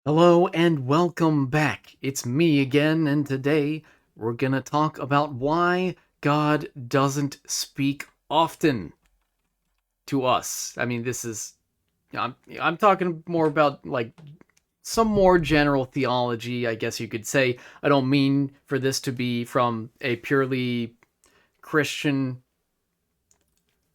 Hello and welcome back. It's me again, and today we're gonna talk about why God doesn't speak often to us. I mean, I'm talking more about like some more general theology, I guess you could say. I don't mean for this to be from a purely Christian.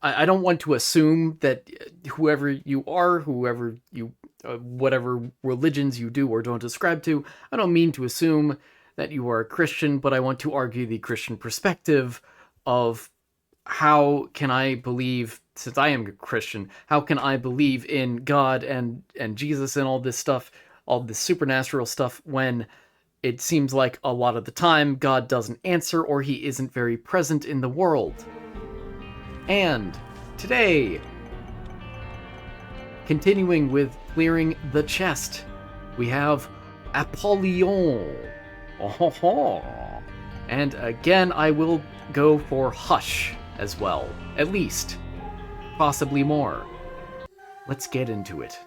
I don't want to assume that whoever you are, whoever you, whatever religions you do or don't ascribe to, I don't mean to assume that you are a Christian, but I want to argue the Christian perspective of how can I believe, since I am a Christian, how can I believe in God and Jesus and all this stuff, all this supernatural stuff, when it seems like a lot of the time God doesn't answer or he isn't very present in the world. And today, continuing with clearing the chest, we have Apollyon. Oh, and again, I will go for Hush as well. At least. Possibly more. Let's get into it.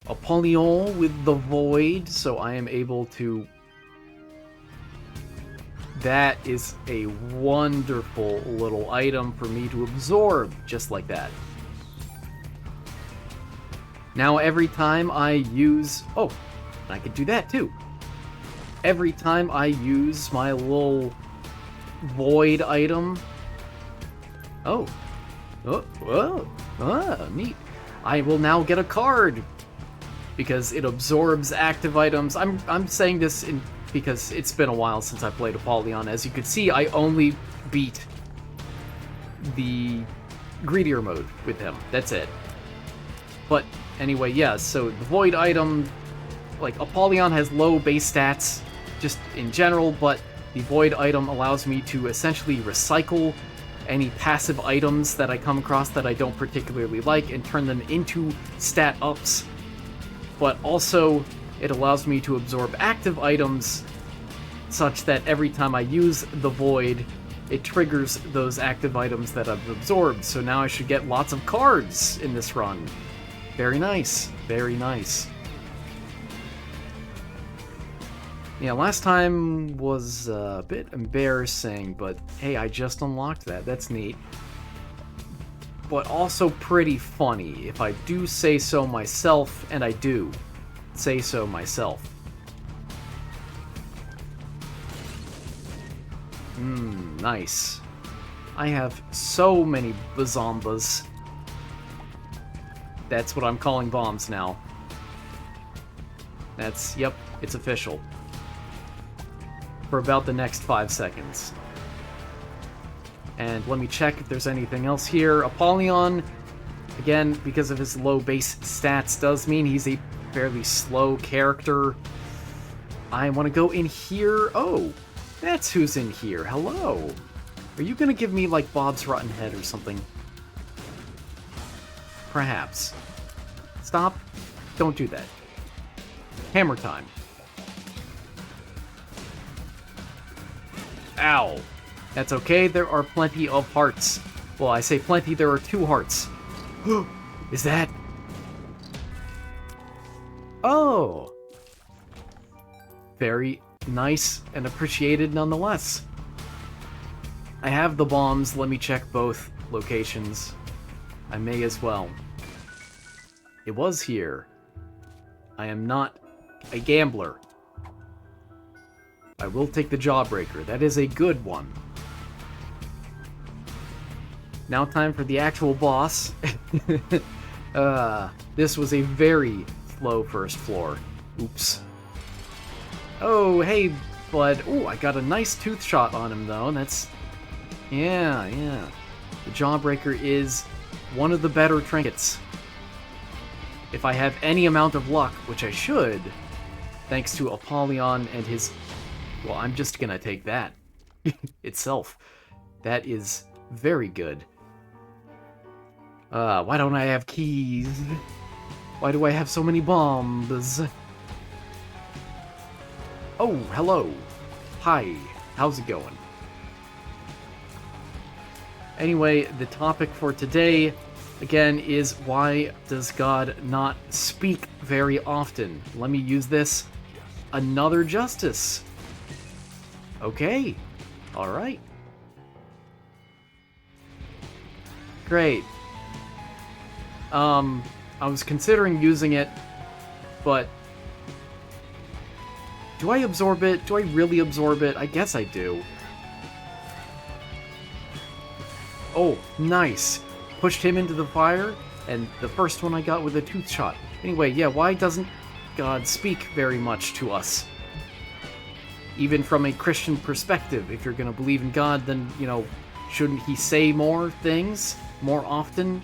Apollyon with the Void, so I am able to... That is a wonderful little item for me to absorb, just like that. Now every time I use... Oh, I could do that too. Every time I use my little void item... Oh. Neat. I will now get a card. Because it absorbs active items. I'm saying this because it's been a while since I played Apollyon. As you can see, I only beat the greedier mode with him. That's it. But anyway, yeah, so the void item, like Apollyon has low base stats just in general, but the void item allows me to essentially recycle any passive items that I come across that I don't particularly like and turn them into stat ups. But also, it allows me to absorb active items such that every time I use the Void, it triggers those active items that I've absorbed. So now I should get lots of cards in this run. Very nice. Very nice. Yeah, last time was a bit embarrassing, but hey, I just unlocked that. That's neat. But also pretty funny, if I do say so myself, and I do say so myself. Nice. I have so many bazombas. That's what I'm calling bombs now. Yep, it's official. For about the next 5 seconds. And let me check if there's anything else here. Apollyon, again, because of his low base stats, does mean he's a fairly slow character. I want to go in here. Oh, that's who's in here. Hello. Are you going to give me, like, Bob's Rotten Head or something? Perhaps. Stop. Don't do that. Hammer time. Ow. That's okay, there are plenty of hearts. Well, I say plenty, there are 2 hearts. Is that... Oh! Very nice and appreciated nonetheless. I have the bombs, let me check both locations. I may as well. It was here. I am not a gambler. I will take the Jawbreaker, that is a good one. Now time for the actual boss. This was a very slow first floor. Oops. Oh, hey, bud. Oh, I got a nice tooth shot on him, though. That's... Yeah. The Jawbreaker is one of the better trinkets. If I have any amount of luck, which I should, thanks to Apollyon and his... Well, I'm just gonna take that itself. That is very good. Why don't I have keys? Why do I have so many bombs? Oh, hello. Hi. How's it going? Anyway, the topic for today again, is why does God not speak very often? Let me use this. Another justice. Okay. Alright. Great. I was considering using it, but do I absorb it? Do I really absorb it? I guess I do. Oh, nice. Pushed him into the fire, and the first one I got with a tooth shot. Anyway, yeah, why doesn't God speak very much to us? Even from a Christian perspective, if you're going to believe in God, then, you know, shouldn't he say more things more often?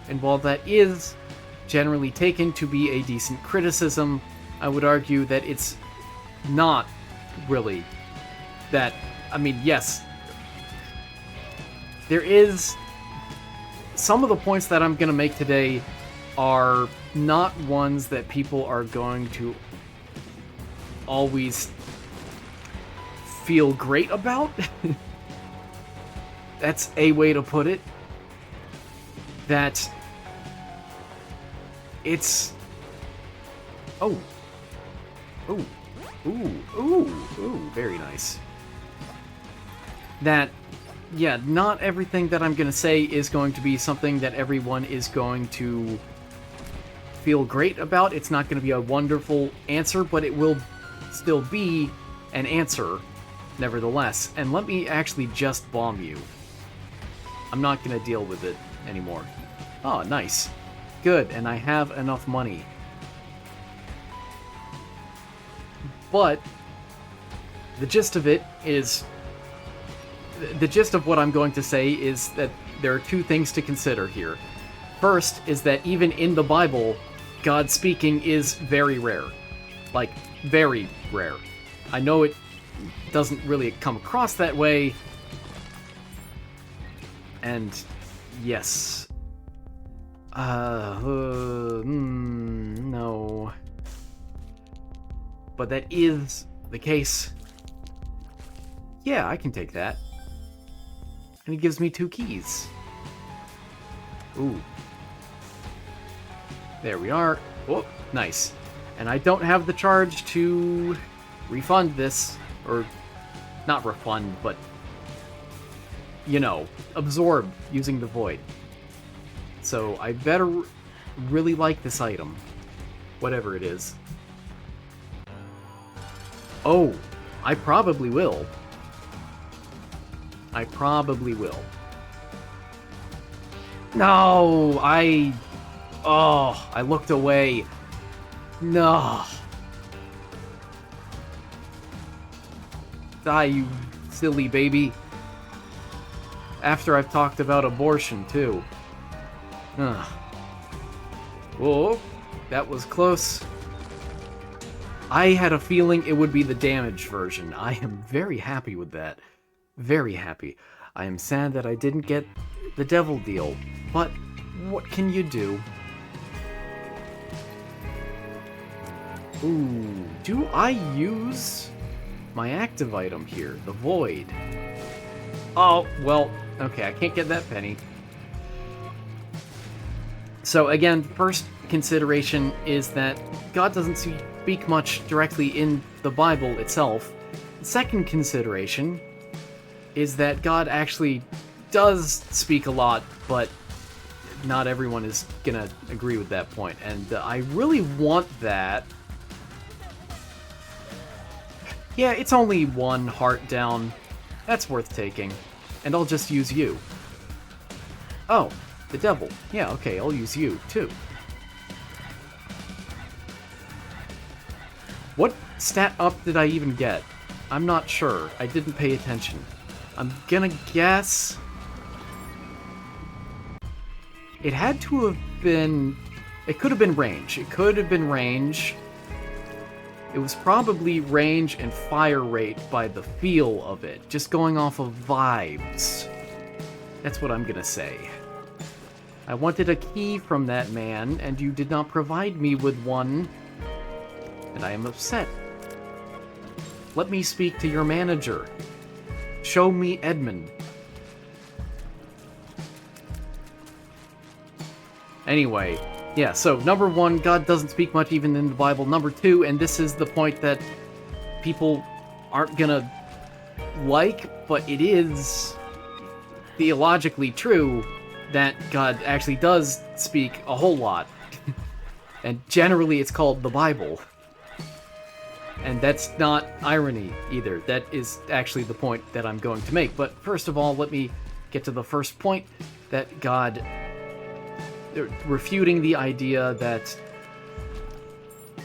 And while that is generally taken to be a decent criticism, I would argue that it's not really that. I mean, yes, there is some of the points that I'm going to make today are not ones that people are going to always feel great about. That's a way to put it. That it's... Oh. Ooh. Ooh, very nice. That, yeah, not everything that I'm going to say is going to be something that everyone is going to feel great about. It's not going to be a wonderful answer, but it will still be an answer, nevertheless. And let me actually just bomb you. I'm not going to deal with it anymore. Oh, nice. Good, and I have enough money. But the gist of it is... The gist of what I'm going to say is that there are two things to consider here. First is that even in the Bible, God speaking is very rare. Like, very rare. I know it doesn't really come across that way. And, yes. No. But that is the case. Yeah, I can take that. And he gives me 2 keys. Ooh. There we are. Oh, nice. And I don't have the charge to refund this. Or, not refund, but, you know, absorb using the void. So I better really like this item. Whatever it is. Oh, I probably will. I probably will. No, I looked away. No. Die, you silly baby. After I've talked about abortion, too. Ugh. Whoa, that was close. I had a feeling it would be the damaged version. I am very happy with that. Very happy. I am sad that I didn't get the devil deal, but what can you do? Ooh, do I use my active item here, the void? Oh, well, okay, I can't get that penny. So again, first consideration is that God doesn't speak much directly in the Bible itself. The second consideration is that God actually does speak a lot, but not everyone is gonna agree with that point. And I really want that. Yeah, it's only 1 heart down. That's worth taking. And I'll just use you. Oh, the devil. Yeah, okay, I'll use you, too. What stat up did I even get? I'm not sure. I didn't pay attention. I'm gonna guess... It had to have been... It could have been range. It could have been range. It was probably range and fire rate by the feel of it. Just going off of vibes. That's what I'm gonna say. I wanted a key from that man, and you did not provide me with one. And I am upset. Let me speak to your manager. Show me Edmund. Anyway, yeah, so number one, God doesn't speak much even in the Bible. Number two, and this is the point that people aren't gonna like, but it is theologically true that God actually does speak a whole lot. And generally it's called the Bible. And that's not irony either. That is actually the point that I'm going to make. But first of all, let me get to the first point, that God, refuting the idea that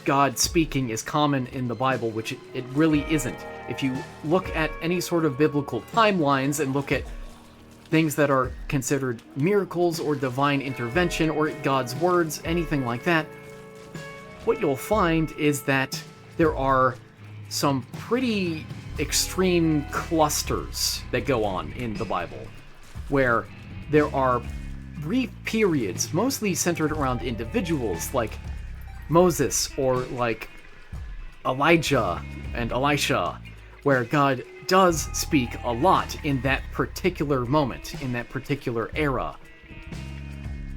God speaking is common in the Bible, which it really isn't. If you look at any sort of biblical timelines and look at things that are considered miracles or divine intervention or God's words, anything like that, what you'll find is that there are some pretty extreme clusters that go on in the Bible, where there are brief periods, mostly centered around individuals like Moses or like Elijah and Elisha, where God does speak a lot in that particular moment, in that particular era.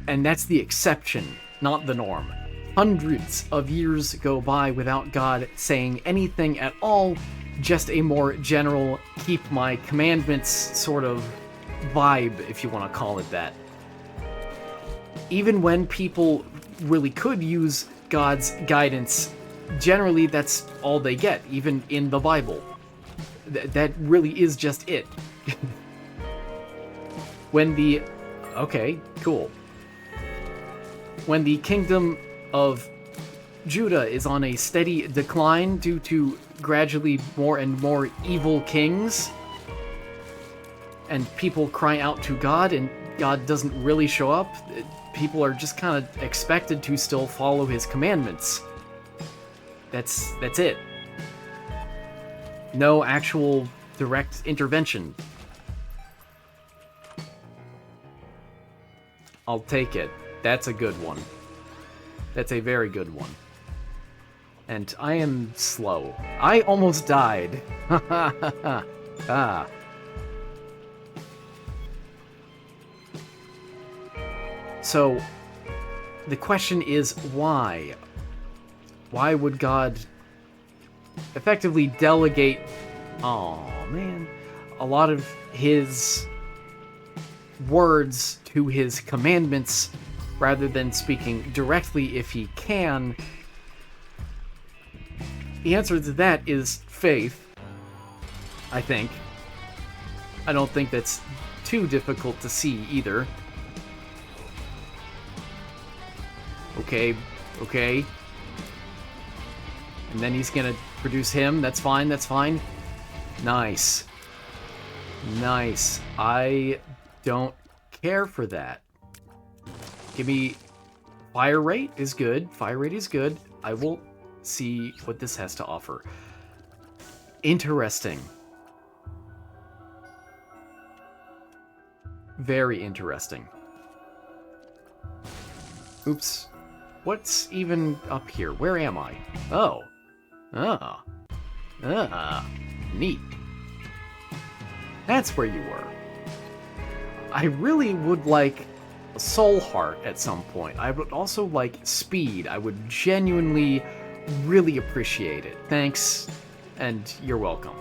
And that's the exception, not the norm. Hundreds of years go by without God saying anything at all, just a more general keep my commandments sort of vibe, if you want to call it that. Even when people really could use God's guidance, generally that's all they get, even in the Bible. That really is just it. Okay, cool. When the kingdom of Judah is on a steady decline due to gradually more and more evil kings, and people cry out to God and God doesn't really show up, people are just kind of expected to still follow his commandments. That's it. No actual direct intervention. I'll take it. That's a good one. That's a very good one. And I am slow. I almost died. Ha ha ha ha. Ah. So, the question is why? Why would God effectively delegate, a lot of his words to his commandments rather than speaking directly if he can? The answer to that is faith, I think. I don't think that's too difficult to see either. Okay. And then he's gonna produce him. That's fine. Nice. I don't care for that. Give me... Fire rate is good. I will see what this has to offer. Interesting. Very interesting. Oops. What's even up here? Where am I? Oh. Neat. That's where you were. I really would like a soul heart at some point. I would also like speed. I would genuinely really appreciate it. Thanks, and you're welcome.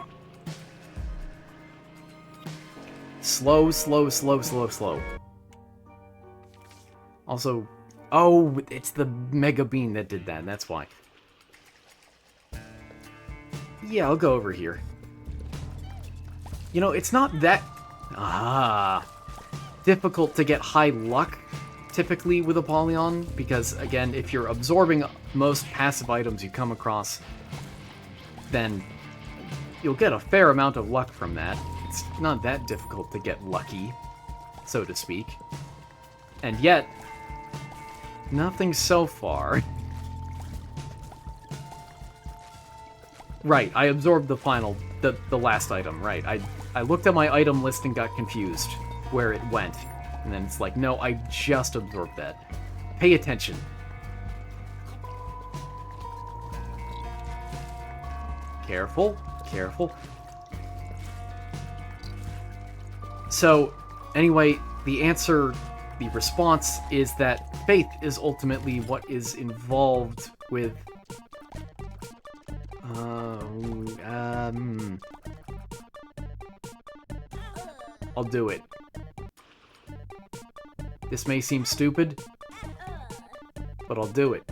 Slow. Also, oh, it's the Mega Bean that did that, that's why. Yeah, I'll go over here. You know, it's not that difficult to get high luck, typically, with Apollyon, because, again, if you're absorbing most passive items you come across, then you'll get a fair amount of luck from that. It's not that difficult to get lucky, so to speak. And yet, nothing so far. Right, I absorbed the last item, right. I looked at my item list and got confused where it went. And then it's like, no, I just absorbed that. Pay attention. Careful. So, anyway, the response is that faith is ultimately what is involved with... I'll do it. This may seem stupid, but I'll do it.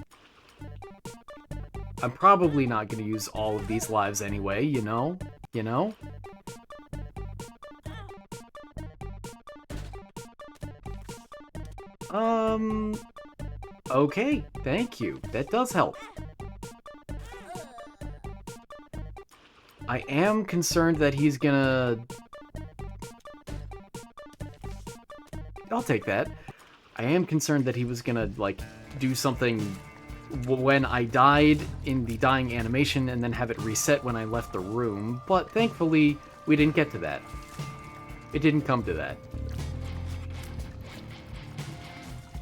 I'm probably not going to use all of these lives anyway, you know? You know? Okay, thank you. That does help. I am concerned that he's gonna... I'll take that. I am concerned that he was gonna, like, do something when I died in the dying animation and then have it reset when I left the room, but thankfully we didn't get to that. It didn't come to that.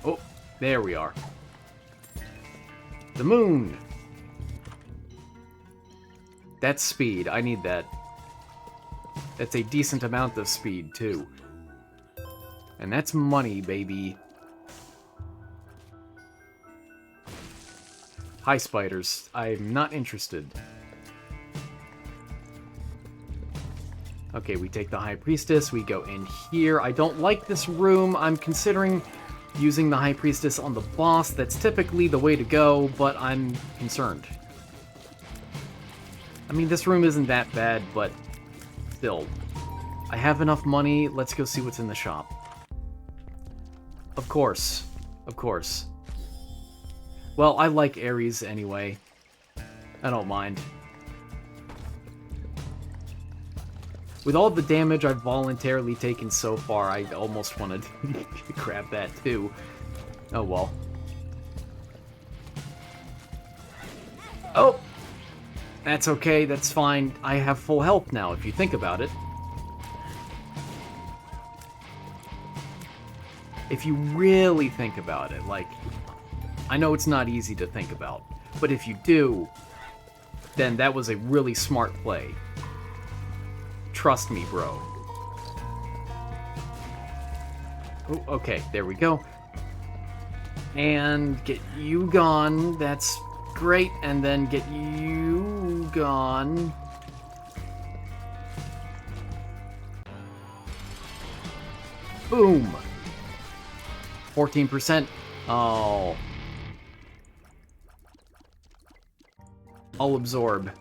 Oh, there we are. The moon! That's speed. I need that. That's a decent amount of speed, too. And that's money, baby. Hi, spiders. I'm not interested. Okay, we take the High Priestess. We go in here. I don't like this room. I'm considering using the High Priestess on the boss. That's typically the way to go, but I'm concerned. I mean, this room isn't that bad, but still. I have enough money. Let's go see what's in the shop. Of course. Of course. Well, I like Ares anyway. I don't mind. With all the damage I've voluntarily taken so far, I almost wanted to grab that too. Oh well. Oh! That's okay, that's fine. I have full health now, if you think about it. If you really think about it, like... I know it's not easy to think about, but if you do, then that was a really smart play. Trust me, bro. Oh, okay, there we go. And get you gone, that's great, and then get you gone. Boom! 14%. Oh. I'll absorb.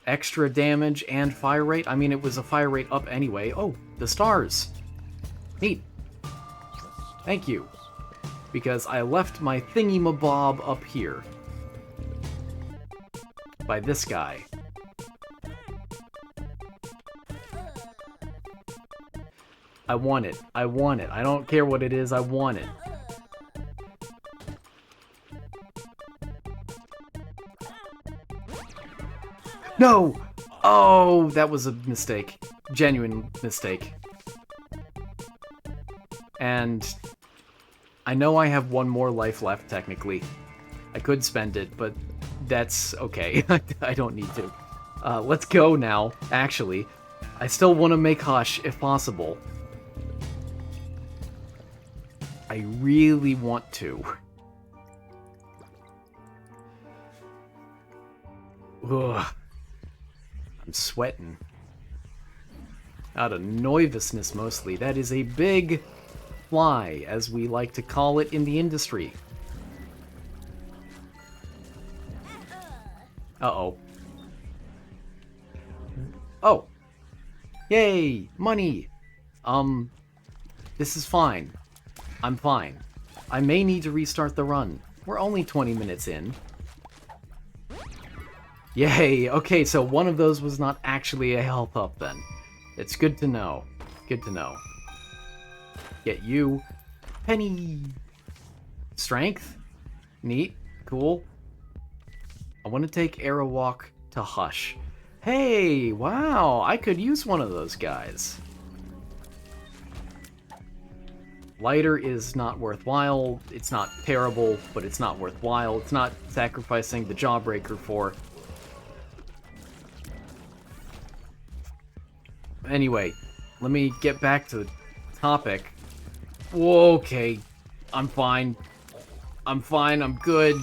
Extra damage and fire rate? I mean, it was a fire rate up anyway. Oh, the stars. Neat. Thank you. Because I left my thingy-mabob up here. By this guy. I want it. I want it. I don't care what it is, I want it. No! Oh, that was a mistake. Genuine mistake. And I know I have one more life left, technically. I could spend it, but that's okay. I don't need to. Let's go now, actually. I still want to make Hush, if possible. I really want to. Ugh. I'm sweating. Out of nervousness, mostly. That is a big fly, as we like to call it in the industry. Uh-oh. Oh. Yay! Money! This is fine. I'm fine. I may need to restart the run. We're only 20 minutes in. Yay! Okay, so one of those was not actually a health up then. It's good to know. Good to know. Get you. Penny! Strength? Neat. Cool. I want to take Arrow Walk to Hush. Hey! Wow! I could use one of those guys. Lighter is not worthwhile. It's not terrible, but it's not worthwhile. It's not sacrificing the Jawbreaker for... Anyway, let me get back to the topic. Whoa, okay. I'm fine. I'm fine. I'm good.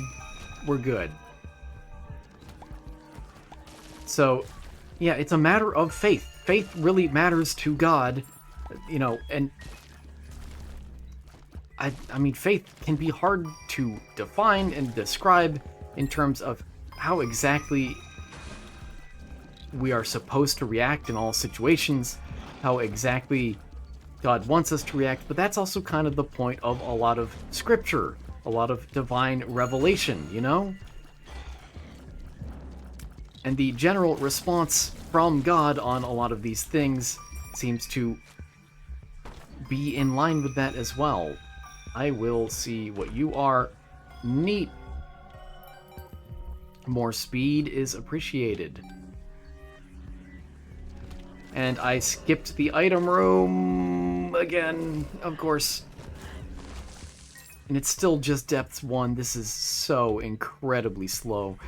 We're good. So, yeah, it's a matter of faith. Faith really matters to God, you know, and I mean, faith can be hard to define and describe in terms of how exactly we are supposed to react in all situations, how exactly God wants us to react, but that's also kind of the point of a lot of scripture, a lot of divine revelation, you know? And the general response from God on a lot of these things seems to be in line with that as well. I will see what you are. Neat. More speed is appreciated. And I skipped the item room again, of course. And it's still just depth 1. This is so incredibly slow.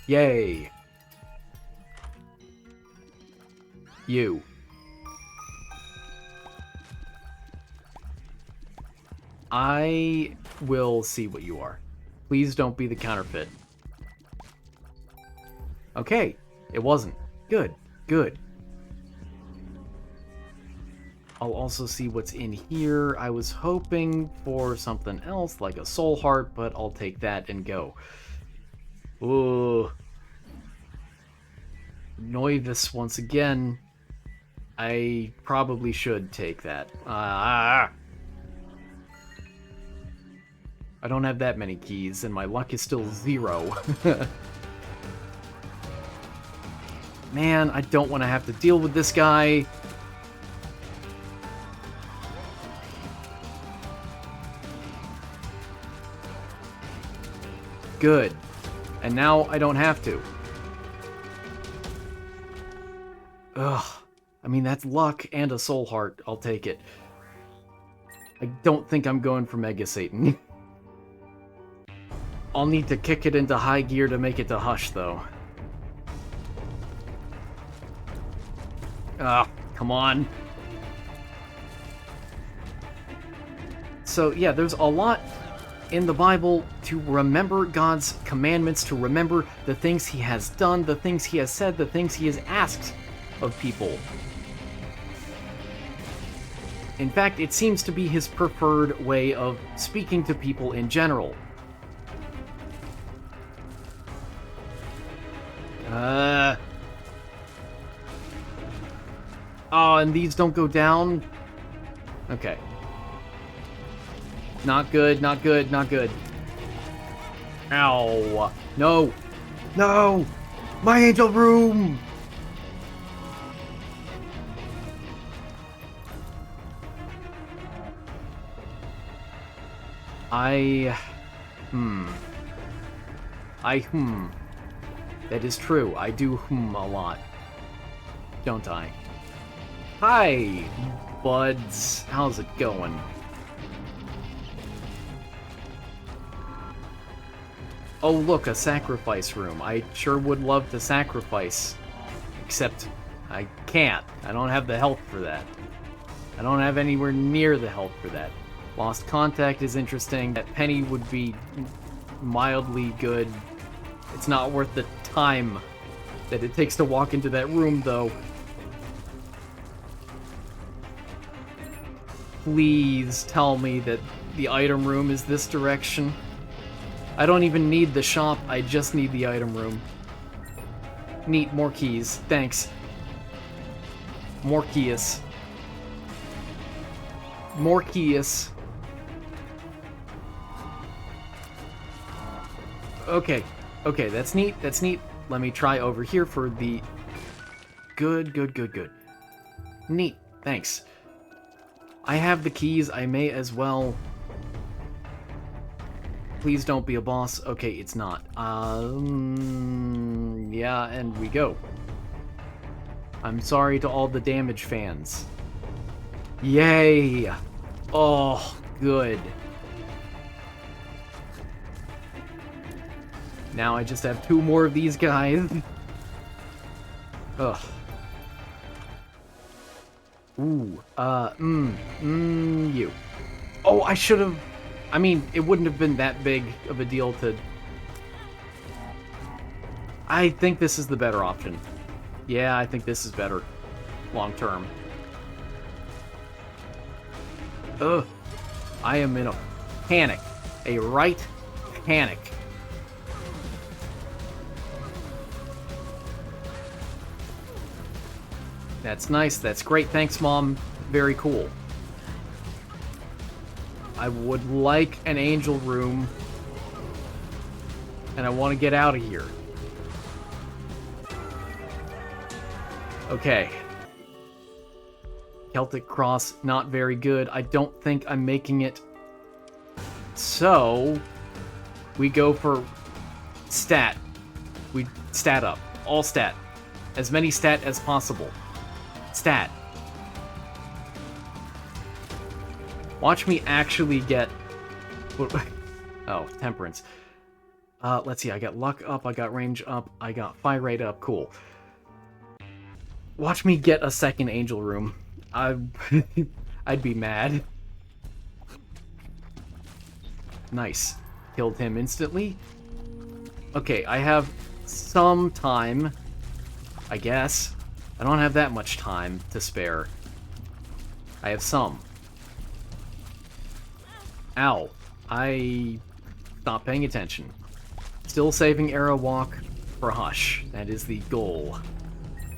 Yay. You. I will see what you are. Please don't be the counterfeit. Okay, it wasn't. Good, good. I'll also see what's in here. I was hoping for something else, like a soul heart, but I'll take that and go. Ooh. Noivus once again. I probably should take that. I don't have that many keys, and my luck is still 0. Man, I don't want to have to deal with this guy. Good. And now I don't have to. Ugh. I mean, that's luck and a soul heart. I'll take it. I don't think I'm going for Mega Satan. I'll need to kick it into high gear to make it to Hush, though. Ah, come on. So, yeah, there's a lot in the Bible to remember God's commandments, to remember the things he has done, the things he has said, the things he has asked of people. In fact, it seems to be his preferred way of speaking to people in general. Oh, and these don't go down? Okay. Not good, not good, not good. Ow. No. No! My angel room! That is true. I do a lot. Don't I? Hi, buds. How's it going? Oh, look, a sacrifice room. I sure would love to sacrifice. Except, I can't. I don't have the health for that. I don't have anywhere near the health for that. Lost contact is interesting. That penny would be mildly good. It's not worth the time that it takes to walk into that room, though. Please tell me that the item room is this direction. I don't even need the shop, I just need the item room. Neat, more keys. Thanks. More keys. More keys. Okay. Okay, that's neat, that's neat. Let me try over here for the... Good, good, good, good. Neat, thanks. I have the keys, I may as well... Please don't be a boss. Okay, it's not. Yeah, and we go. I'm sorry to all the damage fans. Yay! Oh, good. Now I just have 2 more of these guys. Ugh. Ooh. You. Oh, I should have... I mean, it wouldn't have been that big of a deal to... I think this is the better option. Yeah, I think this is better. Long term. Ugh. I am in a panic. A right panic. That's nice. That's great. Thanks, Mom. Very cool. I would like an angel room. And I want to get out of here. Okay. Celtic Cross, not very good. I don't think I'm making it. So, we go for stat. We stat up. All stat. As many stat as possible. Stat. Watch me actually get... Oh, temperance. Let's see, I got luck up, I got range up, I got fire rate up, cool. Watch me get a second angel room. I'd be mad. Nice. Killed him instantly. Okay, I have some time, I guess. I don't have that much time to spare. I have some. Ow. I stopped paying attention. Still saving Arrow Walk for Hush. That is the goal.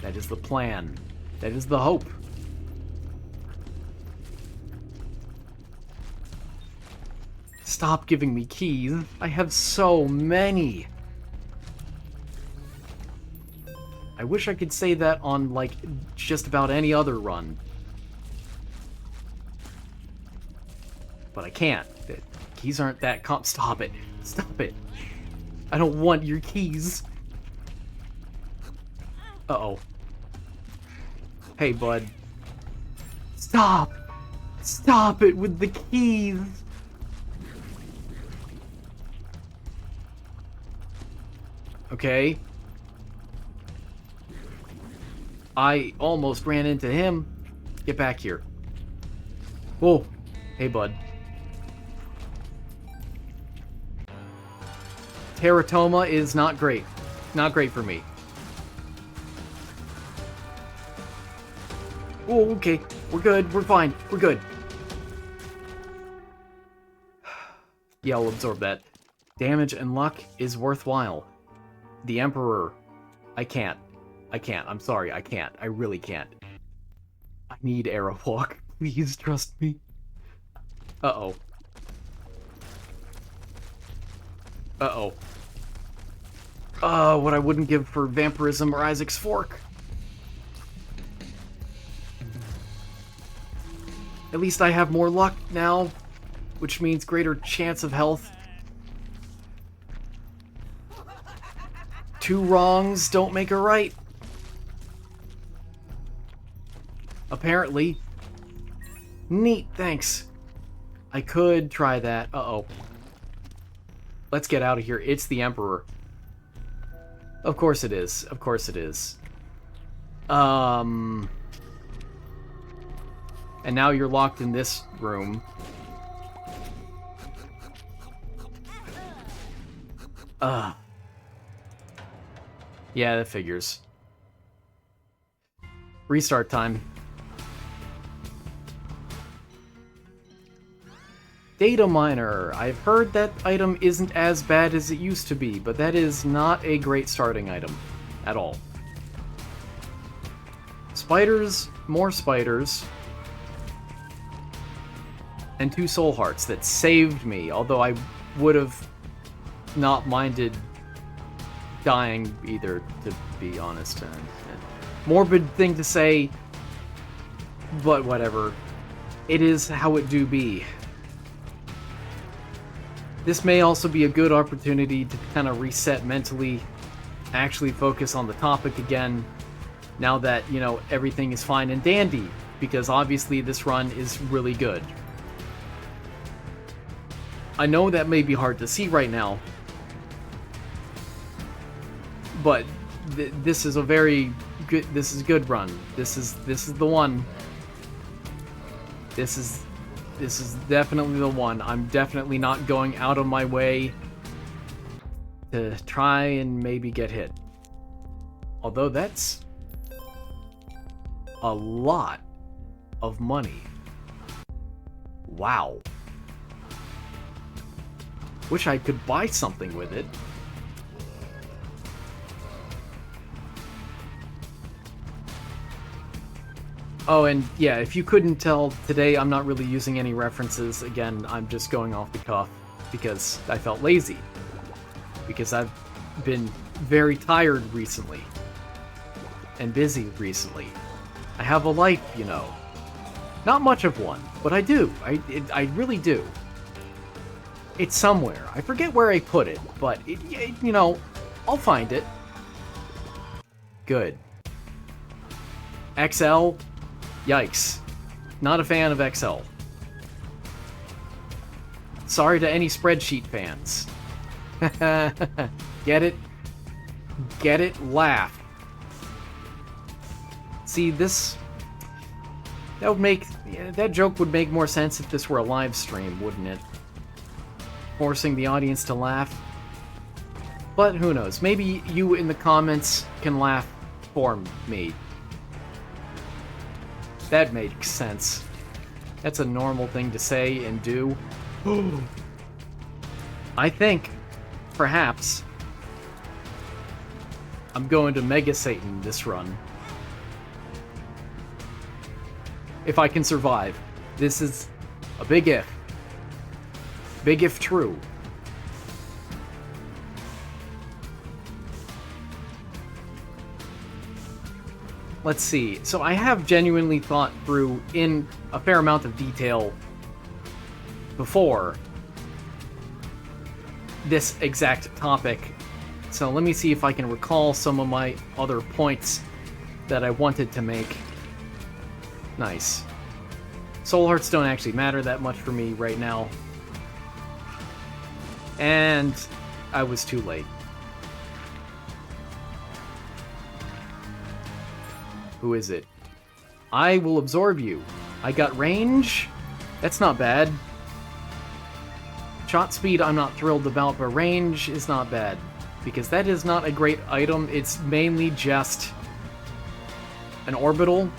That is the plan. That is the hope. Stop giving me keys. I have so many. I wish I could say that on, like, just about any other run. But I can't. The keys aren't that Stop it. Stop it. I don't want your keys. Uh-oh. Hey, bud. Stop! Stop it with the keys! Okay. I almost ran into him. Get back here. Whoa. Hey, bud. Teratoma is not great. Not great for me. Oh, okay. We're good. We're fine. We're good. Yeah, I'll absorb that. Damage and luck is worthwhile. The Emperor. I can't. I can't. I'm sorry. I can't. I really can't. I need Arrow Walk. Please trust me. Uh-oh. Uh-oh. What I wouldn't give for Vampirism or Isaac's Fork. At least I have more luck now, which means greater chance of health. 2 wrongs don't make a right. Apparently. Neat, thanks. I could try that. Uh-oh. Let's get out of here. It's the Emperor. Of course it is. Of course it is. And now you're locked in this room. Yeah, that figures. Restart time. Data miner. I've heard that item isn't as bad as it used to be, but that is not a great starting item at all. Spiders, more spiders, and 2 soul hearts that saved me, although I would have not minded dying either, to be honest. Morbid thing to say, but whatever. It is how it do be. This may also be a good opportunity to kind of reset mentally, actually focus on the topic again, now that, you know, everything is fine and dandy, because obviously this run is really good. I know that may be hard to see right now, but this is a very good. This is good run. This is the one. This is definitely the one. I'm definitely not going out of my way to try and maybe get hit. Although that's a lot of money. Wow. Wish I could buy something with it. Oh, and yeah, if you couldn't tell, today I'm not really using any references. Again, I'm just going off the cuff because I felt lazy. Because I've been very tired recently. And busy recently. I have a life, you know. Not much of one, but I do. I really do. It's somewhere. I forget where I put it, but, you know, I'll find it. Good. XL? Yikes. Not a fan of XL. Sorry to any spreadsheet fans. Get it? Get it? Laugh. See, this... That would make... Yeah, that joke would make more sense if this were a live stream, wouldn't it? Forcing the audience to laugh. But who knows? Maybe you in the comments can laugh for me. That makes sense. That's a normal thing to say and do. I think, perhaps, I'm going to Mega Satan this run. If I can survive. This is a big if. Big if true. Let's see. So I have genuinely thought through in a fair amount of detail before this exact topic. So let me see if I can recall some of my other points that I wanted to make. Nice. Soul Hearts don't actually matter that much for me right now. And I was too late. Who is it? I will absorb you. I got range? That's not bad. Shot speed I'm not thrilled about, but range is not bad. Because that is not a great item. It's mainly just an orbital.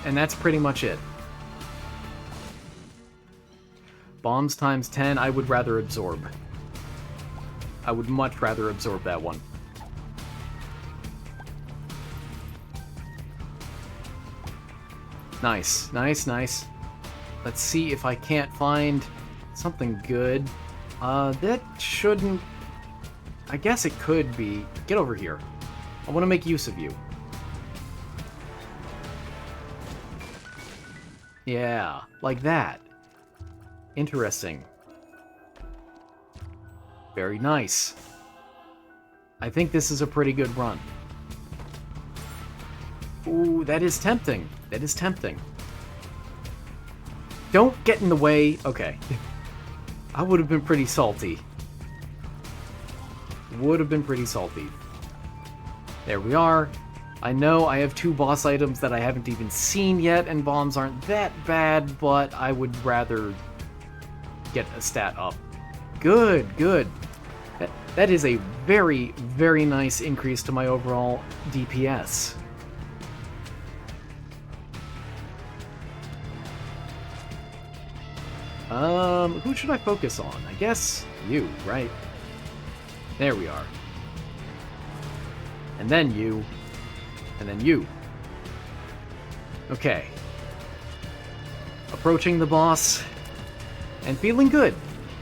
And that's pretty much it. Bombs times 10, I would rather absorb. I would much rather absorb that one. Nice, nice, nice. Let's see if I can't find something good. That shouldn't... I guess it could be... Get over here. I want to make use of you. Yeah, like that. Interesting. Very nice. I think this is a pretty good run. Ooh, that is tempting. That is tempting. Don't get in the way. Okay. I would have been pretty salty. Would have been pretty salty. There we are. I know I have 2 boss items that I haven't even seen yet, and bombs aren't that bad, but I would rather get a stat up. Good, good. That is a very, very nice increase to my overall DPS. Who should I focus on? I guess you, right? There we are. And then you. And then you. Okay. Approaching the boss. And feeling good.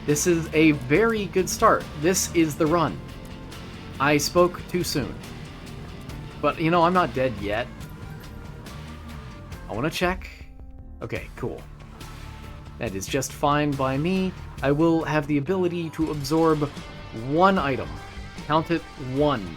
This is a very good start. This is the run. I spoke too soon. But, you know, I'm not dead yet. I want to check. Okay, cool. That is just fine by me. I will have the ability to absorb 1 item. Count it, 1.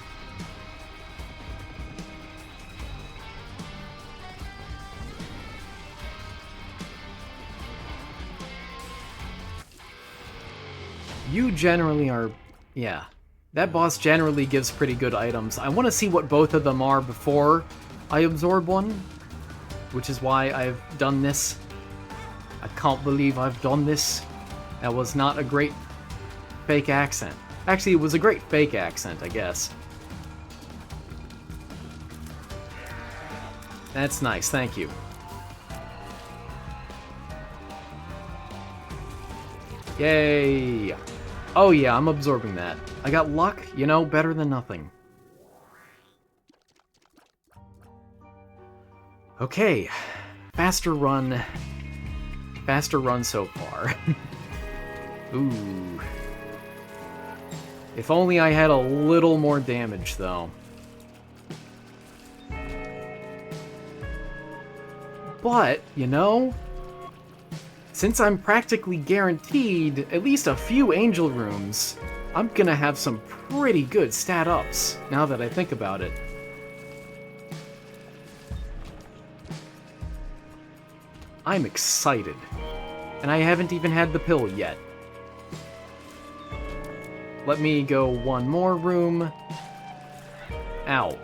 You generally are... yeah. That boss generally gives pretty good items. I want to see what both of them are before I absorb one, which is why I've done this. I can't believe I've done this. That was not a great fake accent. Actually, it was a great fake accent, I guess. That's nice, thank you. Yay! Oh yeah, I'm absorbing that. I got luck, you know, better than nothing. Okay, faster run so far. Ooh. If only I had a little more damage, though. But, you know, since I'm practically guaranteed at least a few angel rooms, I'm gonna have some pretty good stat ups, now that I think about it. I'm excited. And I haven't even had the pill yet. Let me go one more room. Ow.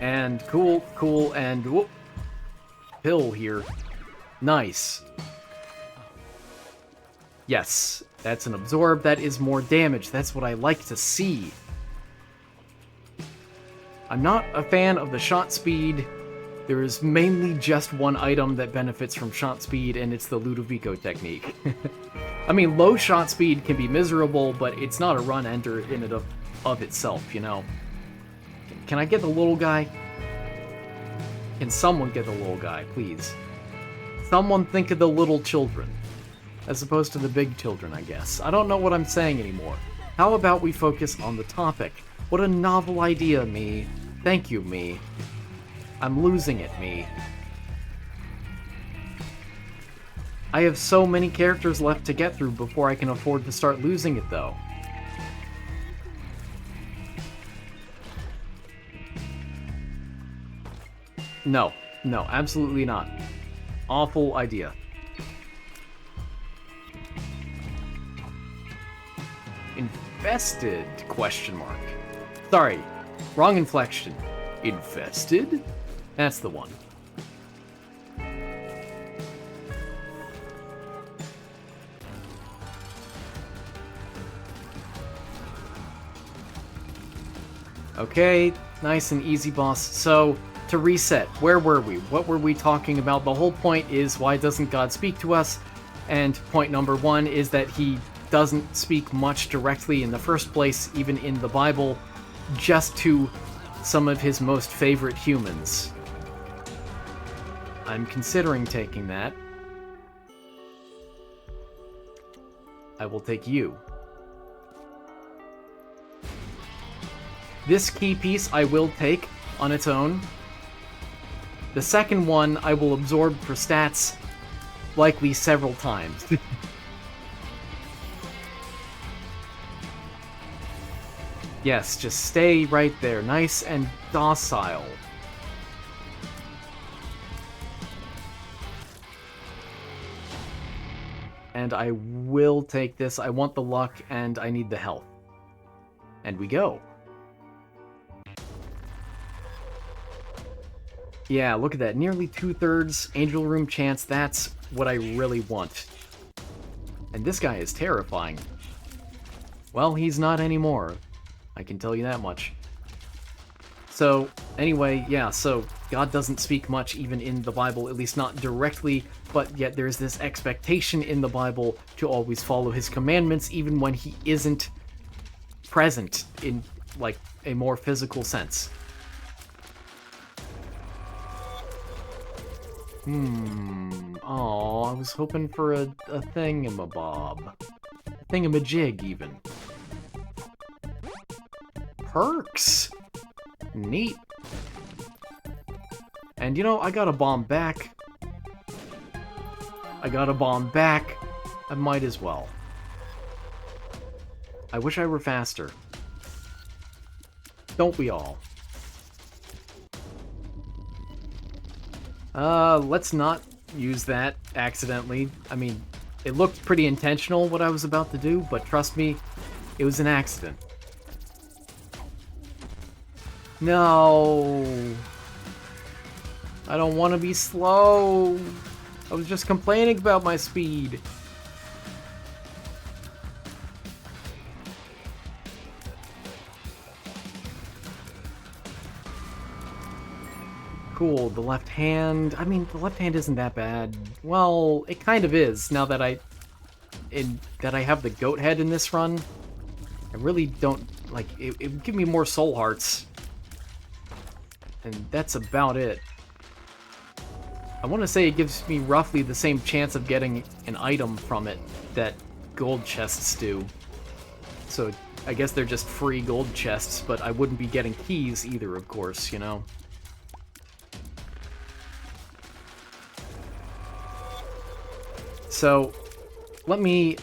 And cool, and whoop. Pill here. Nice. Yes, that's an absorb. That is more damage. That's what I like to see. I'm not a fan of the shot speed. There is mainly just one item that benefits from shot speed, and it's the Ludovico technique. I mean, low shot speed can be miserable, but it's not a run ender in and of itself, you know. Can I get the little guy? Can someone get the little guy, please? Someone think of the little children. As opposed to the big children, I guess. I don't know what I'm saying anymore. How about we focus on the topic? What a novel idea, me. Thank you, me. I'm losing it, me. I have so many characters left to get through before I can afford to start losing it, though. No, absolutely not. Awful idea. Infested? Question mark. Sorry, wrong inflection. Infested? That's the one. Okay, nice and easy, boss. So, to reset, where were we? What were we talking about? The whole point is, why doesn't God speak to us? And point number one is that he doesn't speak much directly in the first place, even in the Bible, just to some of his most favorite humans. I'm considering taking that. I will take you. This key piece I will take on its own. The second one I will absorb for stats, likely several times. Yes, just stay right there, nice and docile. And I will take this. I want the luck, and I need the health. And we go. Yeah, look at that. Nearly 2/3 Angel Room chance. That's what I really want. And this guy is terrifying. Well, he's not anymore. I can tell you that much. So, anyway, yeah, so God doesn't speak much even in the Bible, at least not directly, but yet there's this expectation in the Bible to always follow his commandments, even when he isn't present in, like, a more physical sense. Oh, I was hoping for a thingamabob. A thingamajig, even. Perks! Neat. And you know, I got a bomb back. I might as well. I wish I were faster. Don't we all? Let's not use that accidentally. I mean, It looked pretty intentional, what I was about to do, but trust me, it was an accident. No! I don't want to be slow! I was just complaining about my speed. Cool, the left hand... I mean, the left hand isn't that bad. Well, it kind of is, now that I have the goat head in this run. I really don't... like, it would give me more soul hearts. And that's about it. I want to say it gives me roughly the same chance of getting an item from it that gold chests do. So, I guess they're just free gold chests, but I wouldn't be getting keys either, of course, you know? So, let me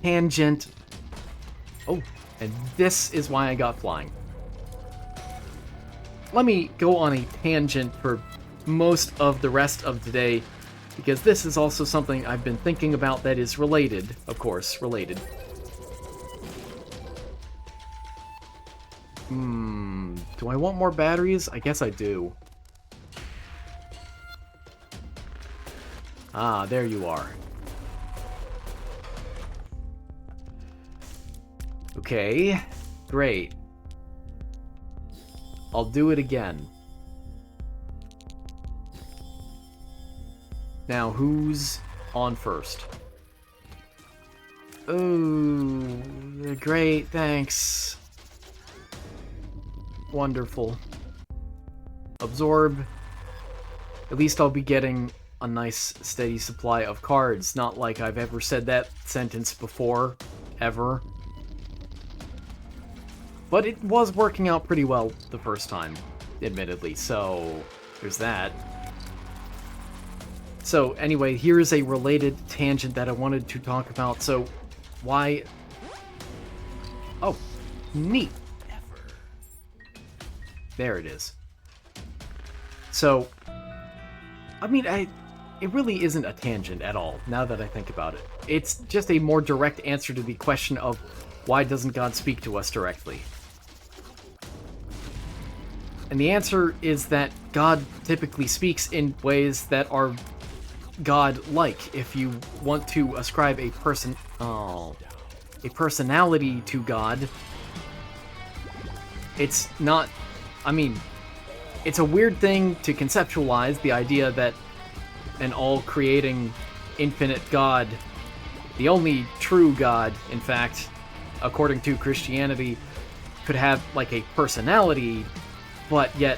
tangent... Oh, and this is why I got flying. Let me go on a tangent for most of the rest of today, because this is also something I've been thinking about that is related, of course, related. Do I want more batteries? I guess I do. Ah, there you are. Okay, great. I'll do it again. Now, who's on first? Ooh, great, thanks. Wonderful. Absorb. At least I'll be getting a nice, steady supply of cards. Not like I've ever said that sentence before, ever. But it was working out pretty well the first time, admittedly, so there's that. So anyway, here is a related tangent that I wanted to talk about. So why... Oh, neat. There it is. So, I mean, it really isn't a tangent at all, now that I think about it. It's just a more direct answer to the question of why doesn't God speak to us directly? And the answer is that God typically speaks in ways that are God-like. If you want to ascribe a personality to God, it's not... I mean, it's a weird thing to conceptualize, the idea that an all-creating, infinite God, the only true God, in fact, according to Christianity, could have, like, a personality. But yet,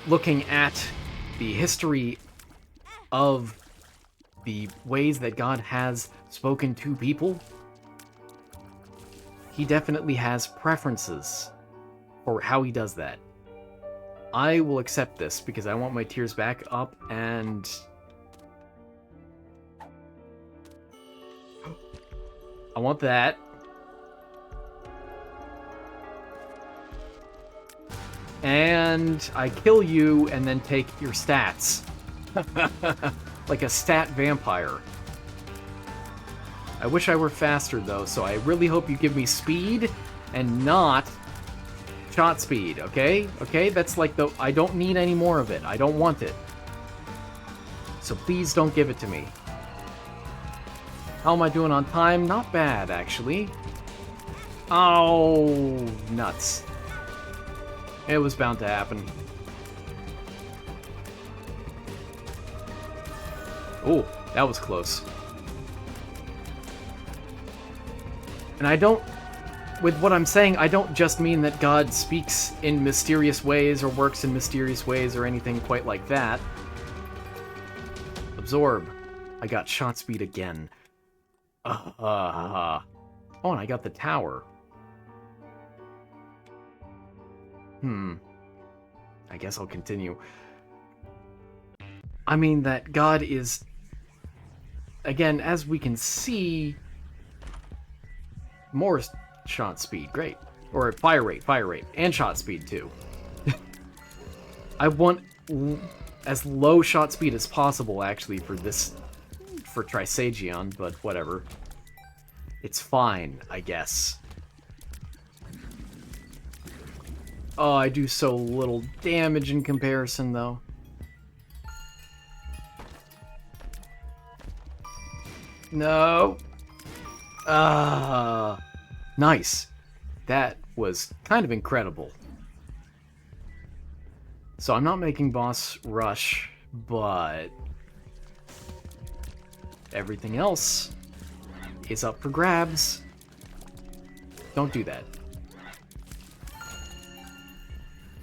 looking at the history of the ways that God has spoken to people, he definitely has preferences for how he does that. I will accept this because I want my tears back up, and I want that. And I kill you and then take your stats. Like a stat vampire. I wish I were faster though, so I really hope you give me speed and not shot speed, okay? Okay, that's like the... I don't need any more of it. I don't want it. So please don't give it to me. How am I doing on time? Not bad, actually. Oh, nuts. It was bound to happen. Oh, that was close. And I don't... With what I'm saying, I don't just mean that God speaks in mysterious ways or works in mysterious ways or anything quite like that. Absorb. I got shot speed again. Oh, and I got the tower. I guess I'll continue. I mean that God is... Again, as we can see... More shot speed, great. Or fire rate, and shot speed too. I want as low shot speed as possible, actually, for for Trisagion, but whatever. It's fine, I guess. Oh, I do so little damage in comparison, though. No. Nice. That was kind of incredible. So I'm not making boss rush, but everything else is up for grabs. Don't do that.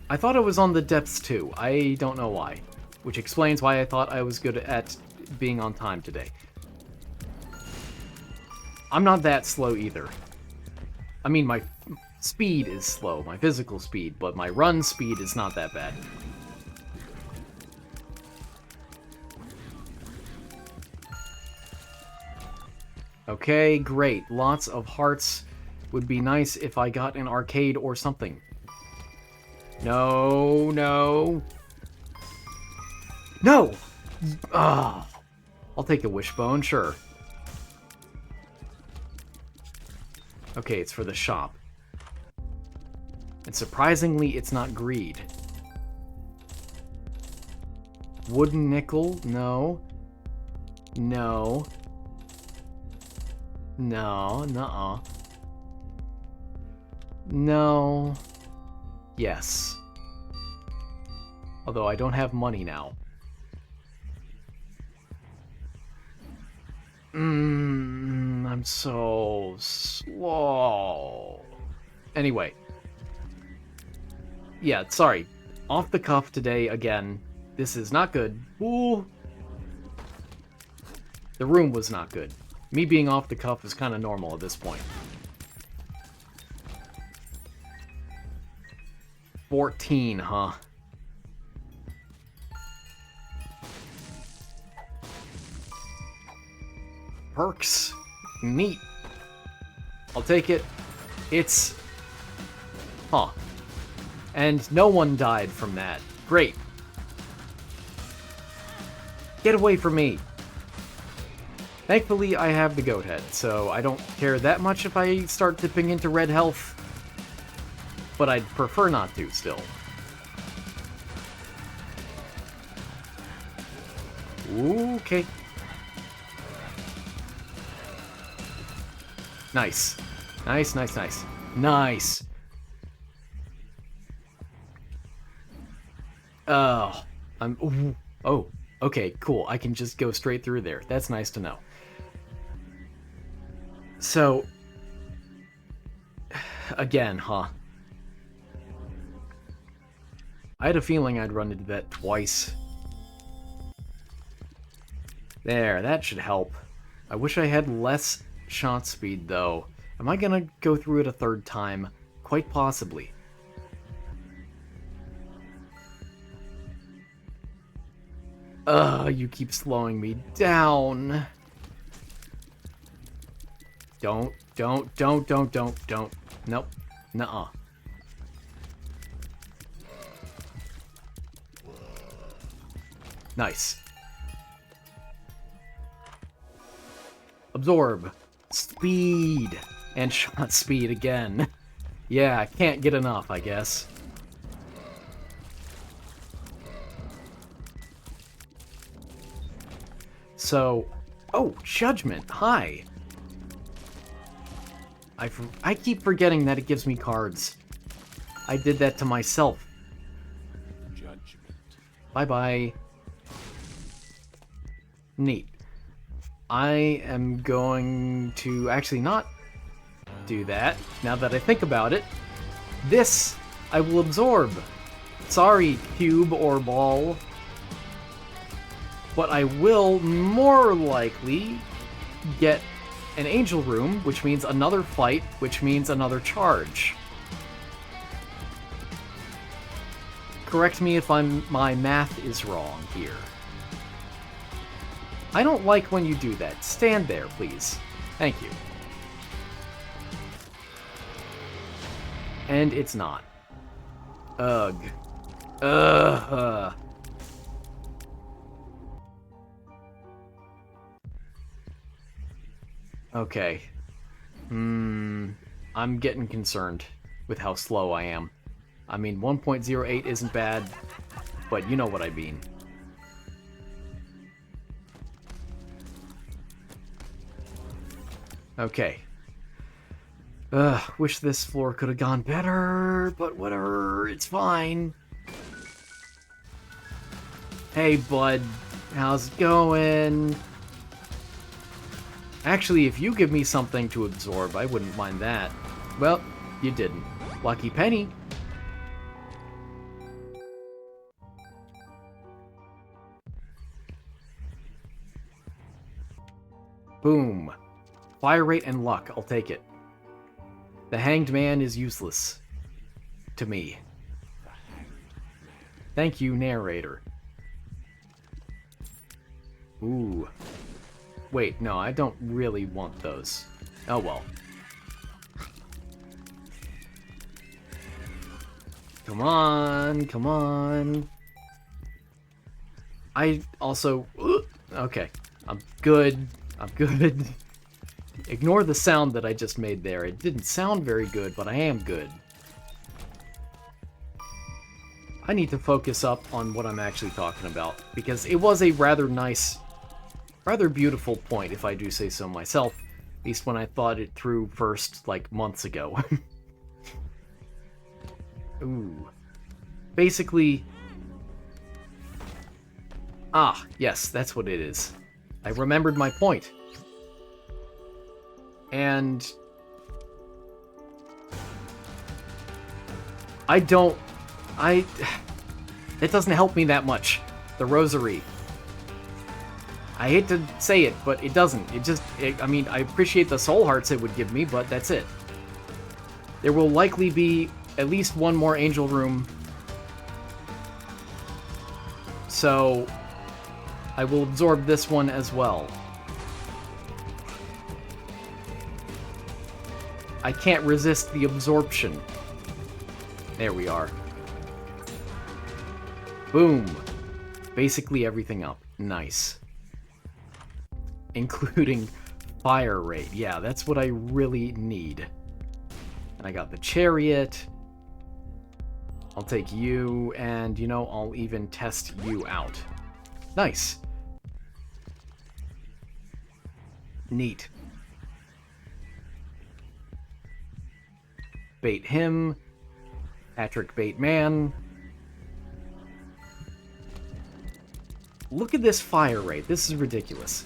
I thought I was on the depths too. I don't know why. Which explains why I thought I was good at being on time today. I'm not that slow either. I mean, my speed is slow, my physical speed, but my run speed is not that bad. Okay, great. Lots of hearts. Would be nice if I got an arcade or something. No, no. No! Ah, I'll take the wishbone, sure. Okay, it's for the shop. And surprisingly, it's not greed. Wooden nickel? No. No. No, nuh-uh. No. Yes. Although I don't have money now. I'm so slow. Anyway. Yeah, sorry. Off the cuff today again. This is not good. Ooh. The room was not good. Me being off the cuff is kind of normal at this point. 14, huh? Perks. Neat. I'll take it. It's... Huh. And no one died from that. Great. Get away from me. Thankfully, I have the goat head, so I don't care that much if I start dipping into red health. But I'd prefer not to, still. Okay. Nice. Nice, nice, nice. Nice! Oh. Oh. Okay, cool. I can just go straight through there. That's nice to know. So... Again, huh? I had a feeling I'd run into that twice. There, that should help. I wish I had less shot speed, though. Am I gonna go through it a third time? Quite possibly. Ugh, you keep slowing me down. Don't. Nope. Nuh-uh. Nice. Absorb. Speed. And shot speed again. Yeah, can't get enough, I guess. So... Oh, Judgment. Hi. I keep forgetting that it gives me cards. I did that to myself. Judgment. Bye-bye. Neat. I am going to actually not do that, now that I think about it. This I will absorb. Sorry, cube or ball. But I will more likely get an angel room, which means another fight, which means another charge. Correct me if my math is wrong here. I don't like when you do that. Stand there, please. Thank you. And it's not. Ugh. Okay. I'm getting concerned with how slow I am. I mean, 1.08 isn't bad, but you know what I mean. Okay. Wish this floor could have gone better, but whatever, it's fine. Hey, bud. How's it going? Actually, if you give me something to absorb, I wouldn't mind that. Well, you didn't. Lucky penny. Boom. Fire rate and luck, I'll take it. The hanged man is useless. To me. Thank you, narrator. Ooh. Wait, no, I don't really want those. Oh well. Come on, come on. I also... Okay, I'm good. I'm good. Ignore the sound that I just made there. It didn't sound very good, but I am good. I need to focus up on what I'm actually talking about, because it was a rather nice, rather beautiful point, if I do say so myself, at least when I thought it through first, like, months ago. Ooh. Basically... Ah, yes, that's what it is. I remembered my point. And... It doesn't help me that much. The rosary. I hate to say it, but it doesn't. I mean, I appreciate the soul hearts it would give me, but that's it. There will likely be at least one more angel room. So, I will absorb this one as well. I can't resist the absorption. There we are. Boom. Basically everything up. Nice. Including fire rate. Yeah, that's what I really need. And I got the chariot. I'll take you, and, you know, I'll even test you out. Nice. Neat. Bait him. Patrick bait man. Look at this fire rate. This is ridiculous.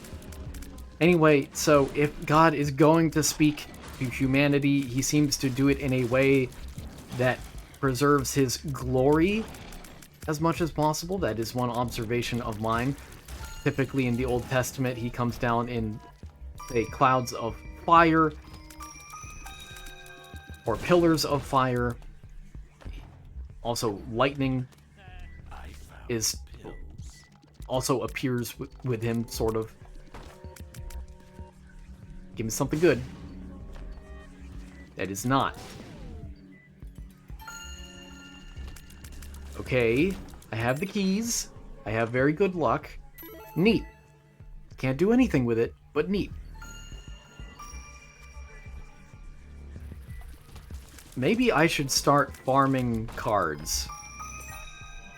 Anyway, so if God is going to speak to humanity, he seems to do it in a way that preserves his glory as much as possible. That is one observation of mine. Typically in the Old Testament, he comes down in, say, clouds of fire or pillars of fire. Also, lightning is also appears with him, sort of. Give me something good. That is not. Okay, I have the keys. I have very good luck. Neat. Can't do anything with it, but neat. Maybe I should start farming cards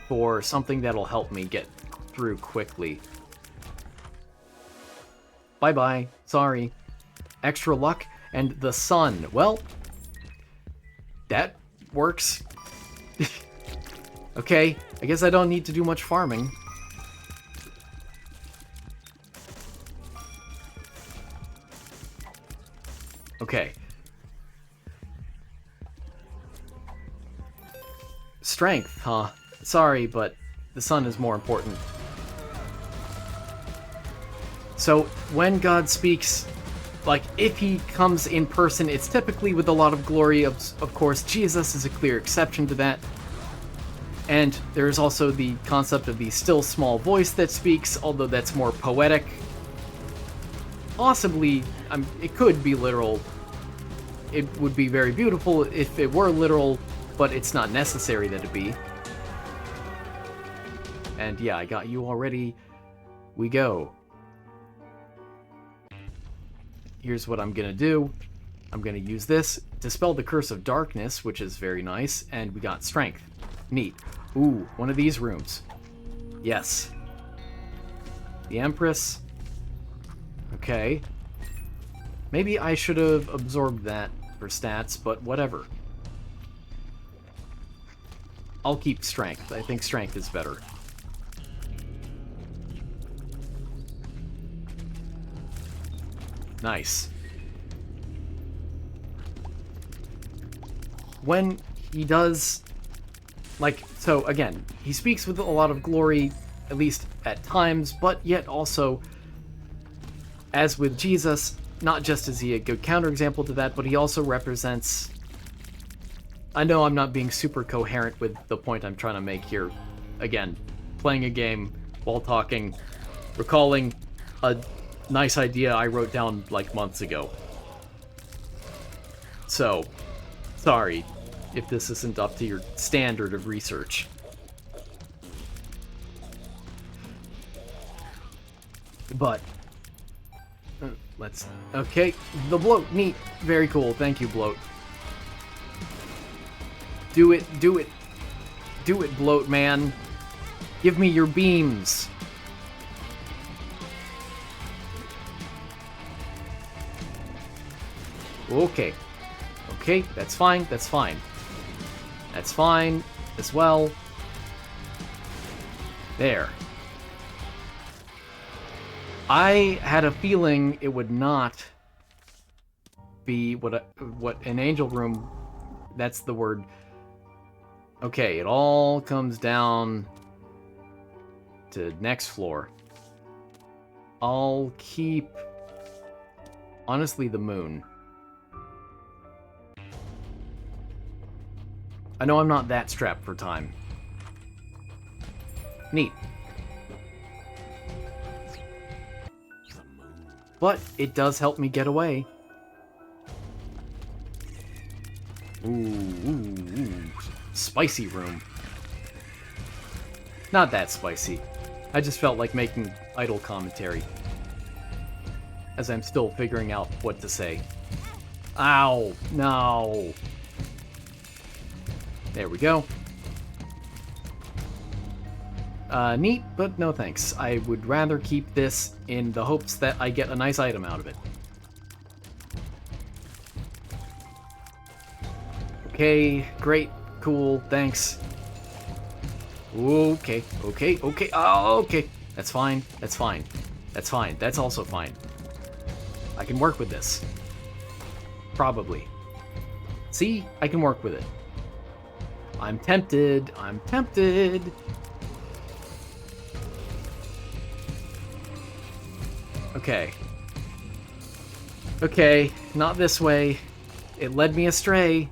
for something that'll help me get through quickly. Bye-bye. Sorry. Extra luck and the sun. Well, that works. Okay, I guess I don't need to do much farming. Okay. Strength, huh? Sorry, but the sun is more important. So, when God speaks, like, if he comes in person, it's typically with a lot of glory. Of course, Jesus is a clear exception to that. And there's also the concept of the still small voice that speaks, although that's more poetic. Possibly, it could be literal. It would be very beautiful if it were literal, but it's not necessary that it be. And yeah, I got you already. We go. here's what I'm gonna do. I'm gonna use this, dispel the curse of darkness, which is very nice, and we got strength. Neat. Ooh, one of these rooms. Yes. The Empress. Okay. Maybe I should have absorbed that for stats, but whatever. I'll keep strength. I think strength is better. Nice. When he does, like, so again, he speaks with a lot of glory, at least at times, but yet also, as with Jesus, not just is he a good counterexample to that, but he also represents... I know I'm not being super coherent with the point I'm trying to make here. Again, playing a game while talking, recalling a nice idea I wrote down like months ago. So, sorry if this isn't up to your standard of research. But, let's... Okay, the bloat, neat. Very cool, thank you, bloat. Do it, do it. Do it, bloat man. Give me your beams. Okay. Okay, that's fine, that's fine. That's fine as well. There. I had a feeling it would not be what an angel room... That's the word. Okay, it all comes down to next floor. I'll keep... honestly, the moon. I know I'm not that strapped for time. Neat. But it does help me get away. Ooh. Spicy room. Not that spicy. I just felt like making idle commentary. As I'm still figuring out what to say. Ow! No! There we go. Neat, but no thanks. I would rather keep this in the hopes that I get a nice item out of it. Okay, great, cool, thanks. Okay, okay, okay, oh, okay. That's fine, that's fine, that's fine, that's also fine. I can work with this. Probably. See, I can work with it. I'm tempted, I'm tempted. Okay. Okay, not this way. It led me astray.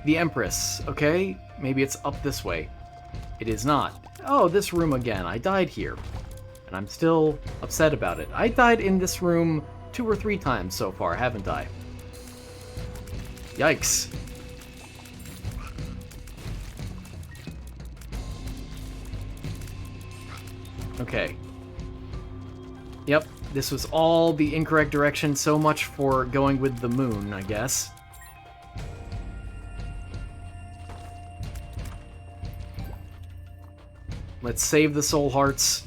The Empress, okay? Maybe it's up this way. It is not. Oh, this room again. I died here. And I'm still upset about it. I died in this room 2 or 3 times so far, haven't I? Yikes. Okay. Yep, this was all the incorrect direction. So much for going with the moon, I guess. Let's save the soul hearts.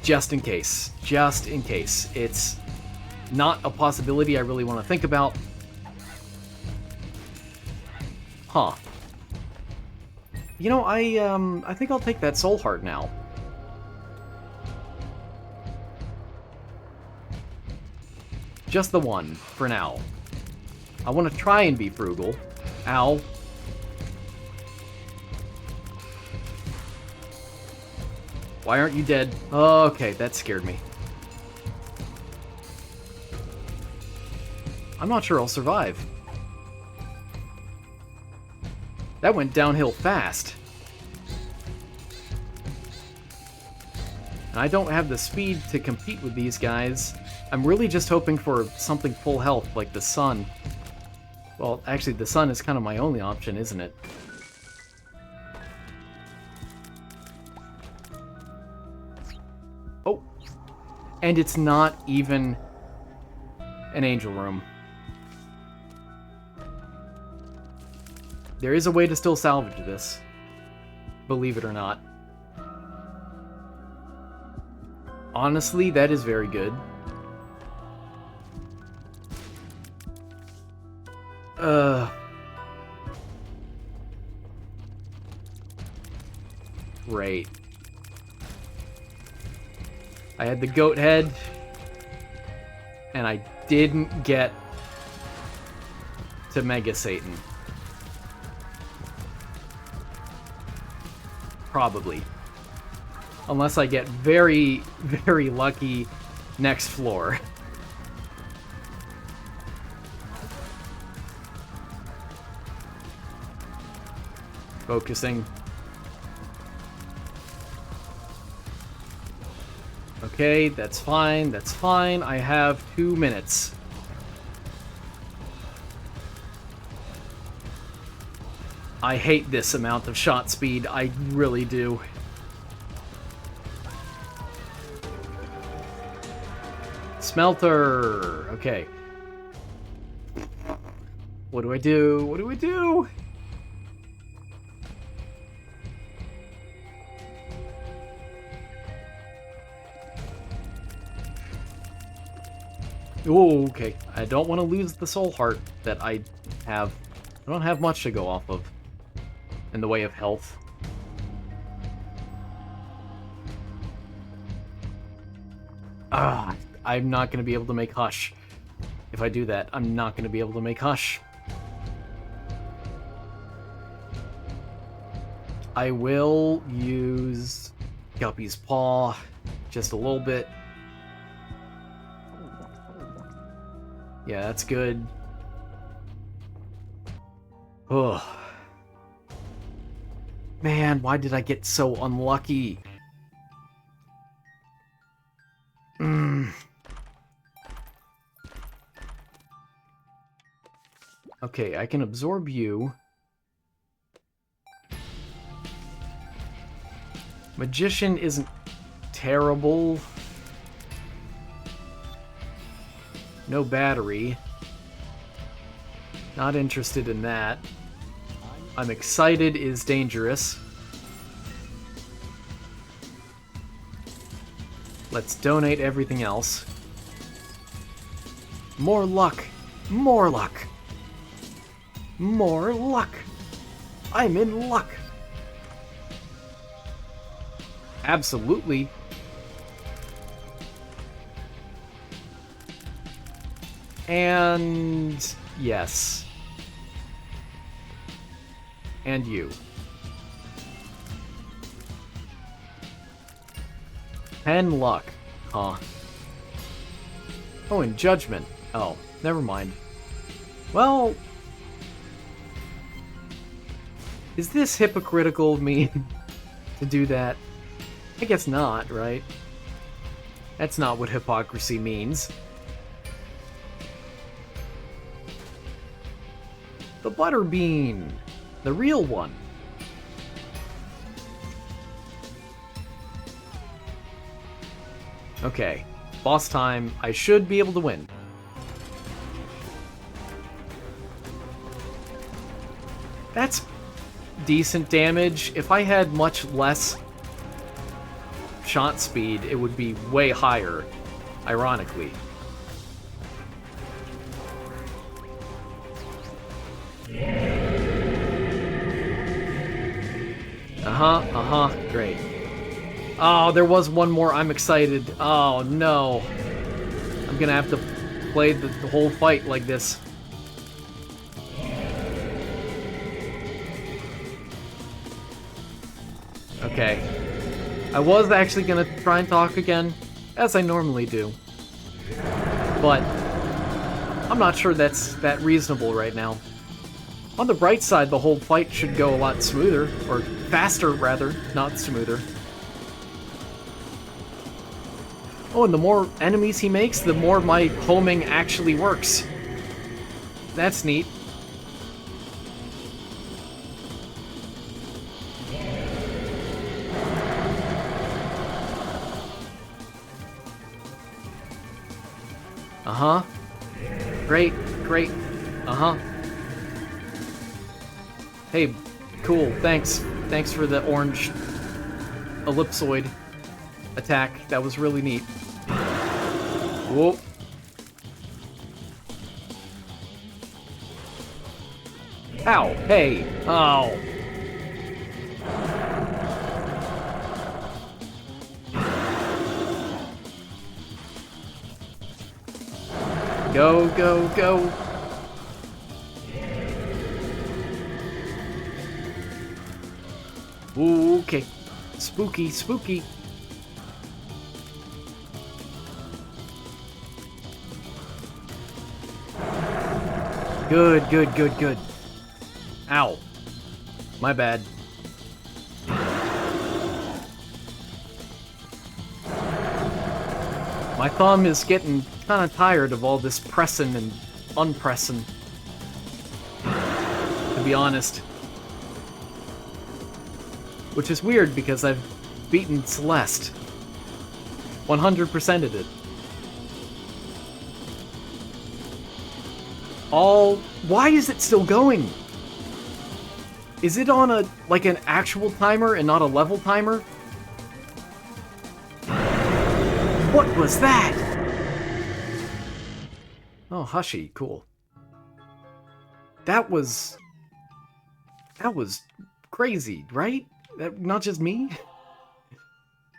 Just in case. Just in case. It's not a possibility I really want to think about. Huh. You know, I think I'll take that soul heart now. Just the one, for now. I want to try and be frugal. Ow. Why aren't you dead? Oh, okay, that scared me. I'm not sure I'll survive. That went downhill fast. And I don't have the speed to compete with these guys. I'm really just hoping for something full health, like the sun. Well, actually, the sun is kind of my only option, isn't it? And it's not even an angel room. There is a way to still salvage this, believe it or not. Honestly, that is very good. Great. I had the goat head, and I didn't get to Mega Satan. Probably. Unless I get very, very lucky next floor. Focusing. Okay, that's fine, that's fine. I have 2 minutes. I hate this amount of shot speed, I really do. Smelter! Okay. What do I do? What do I do? Oh, okay. I don't want to lose the soul heart that I have. I don't have much to go off of in the way of health. I'm not going to be able to make Hush. If I do that, I'm not going to be able to make Hush. I will use Guppy's Paw just a little bit. Yeah, that's good. Ugh. Man, why did I get so unlucky? Okay, I can absorb you. Magician isn't terrible. No battery. Not interested in that. I'm excited is dangerous. Let's donate everything else. More luck. More luck. More luck. I'm in luck. Absolutely. And yes. And you. 10 luck. Huh. Oh, and judgment. Oh, never mind. Well, is this hypocritical of me to do that? I guess not, right? That's not what hypocrisy means. The butterbean. The real one. Okay. Boss time. I should be able to win. That's decent damage. If I had much less shot speed, it would be way higher, ironically. Great. Oh, there was one more. I'm excited. Oh, no. I'm gonna have to play the whole fight like this. Okay. I was actually gonna try and talk again, as I normally do. But I'm not sure that's that reasonable right now. On the bright side, the whole fight should go a lot smoother, or faster, rather, not smoother. Oh, and the more enemies he makes, the more my homing actually works. That's neat. Uh-huh. Great, great. Uh-huh. Hey, cool, thanks. Thanks for the orange ellipsoid attack. That was really neat. Whoa. Ow, hey, oh. Go, go, go. Ooh, okay. Spooky, spooky. Good, good, good, good. Ow. My bad. My thumb is getting kind of tired of all this pressing and unpressing, to be honest. Which is weird because I've beaten Celeste. 100%ed it. Why is it still going? Is it on like an actual timer and not a level timer? What was that? Oh, hushy, cool. That was crazy, right? Not just me?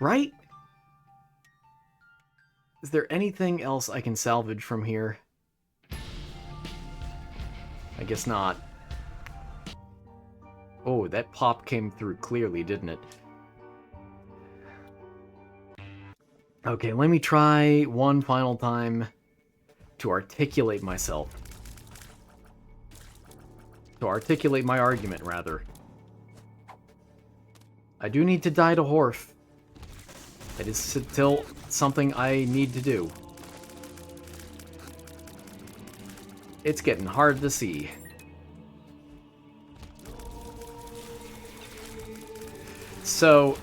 Right? Is there anything else I can salvage from here? I guess not. Oh, that pop came through clearly, didn't it? Okay, let me try one final time to articulate myself. To articulate my argument, rather. I do need to die to Horf. It is still something I need to do. It's getting hard to see. So,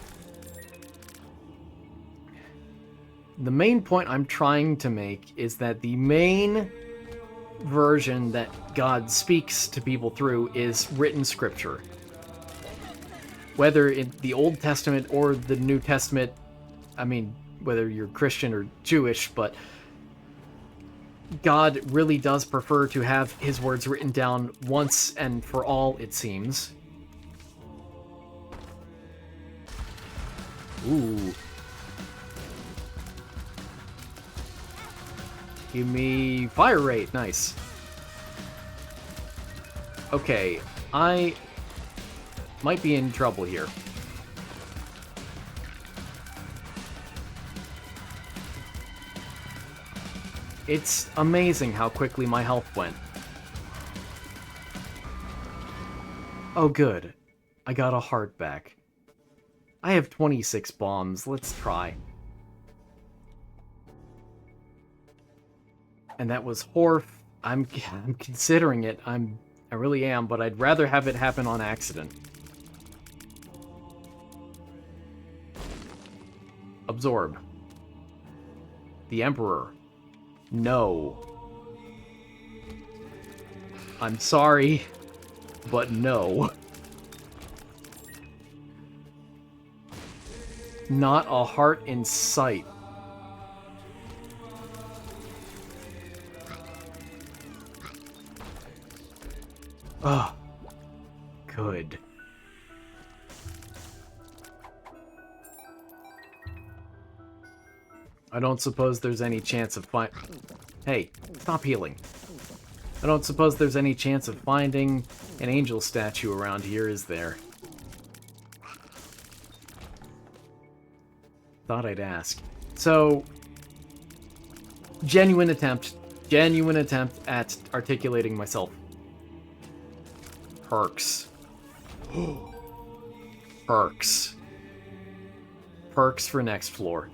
the main point I'm trying to make is that the main version that God speaks to people through is written scripture. Whether in the Old Testament or the New Testament, I mean, whether you're Christian or Jewish, but God really does prefer to have his words written down once and for all, it seems. Ooh. Give me fire rate, nice. Okay, I might be in trouble here. It's amazing how quickly my health went. Oh good, I got a heart back. I have 26 bombs, let's try. And that was Horf. I'm considering it, I really am, but I'd rather have it happen on accident. Absorb. The Emperor. No. I'm sorry, but no. Not a heart in sight. Ugh. Good. I don't suppose there's any chance of Hey, stop healing. I don't suppose there's any chance of finding an angel statue around here, is there? Thought I'd ask. So, genuine attempt at articulating myself. Perks. Perks. Perks for next floor.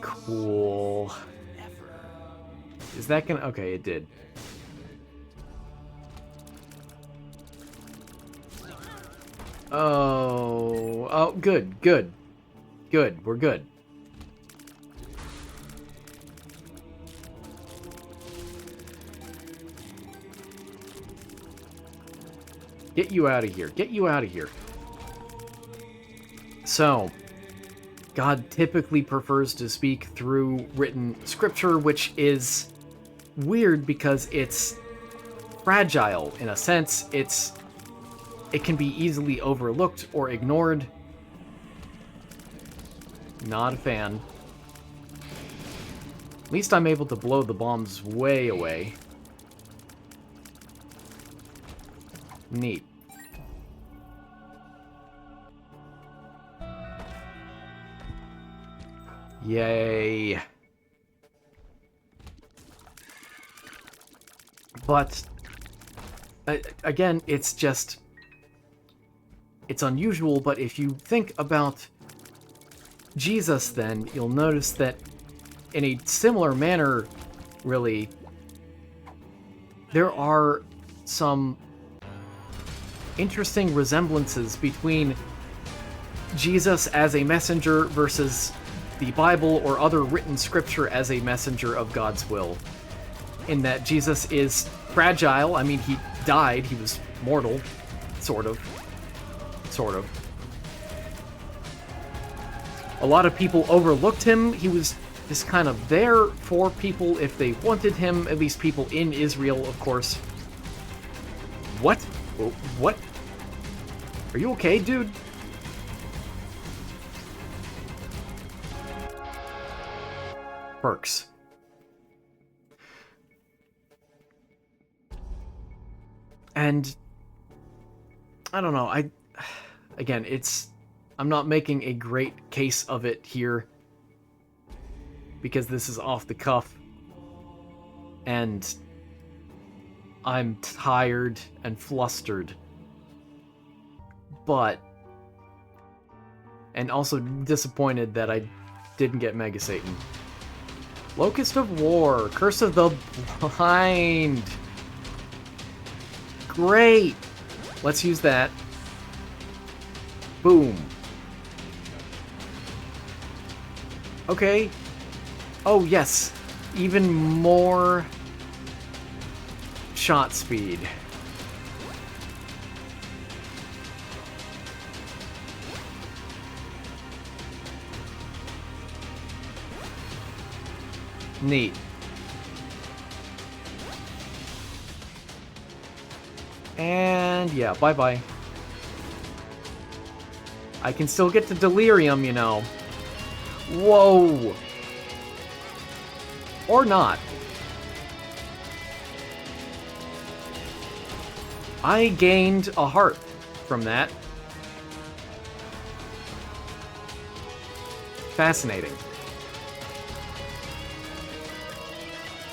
Cool. Is that gonna... Okay, it did. Oh, good, good. Good, we're good. Get you out of here. Get you out of here. So, God typically prefers to speak through written scripture, which is weird because it's fragile in a sense. It can be easily overlooked or ignored. Not a fan. At least I'm able to blow the bombs way away. Neat. Yay. But, again, it's unusual, but if you think about Jesus, then you'll notice that in a similar manner, really, there are some interesting resemblances between Jesus as a messenger versus the Bible or other written scripture as a messenger of God's will. In that Jesus is fragile. I mean, he died. He was mortal. Sort of. Sort of. A lot of people overlooked him. He was just kind of there for people if they wanted him. At least people in Israel, of course. What? What? Are you okay, dude? Perks. And I don't know, again, I'm not making a great case of it here because this is off the cuff and I'm tired and flustered, and also disappointed that I didn't get Mega Satan. Locust of War, Curse of the Blind. Great! Let's use that. Boom. Okay. Oh, yes. Even more shot speed. Neat. And yeah, bye-bye. I can still get to Delirium, you know. Whoa! Or not. I gained a heart from that. Fascinating.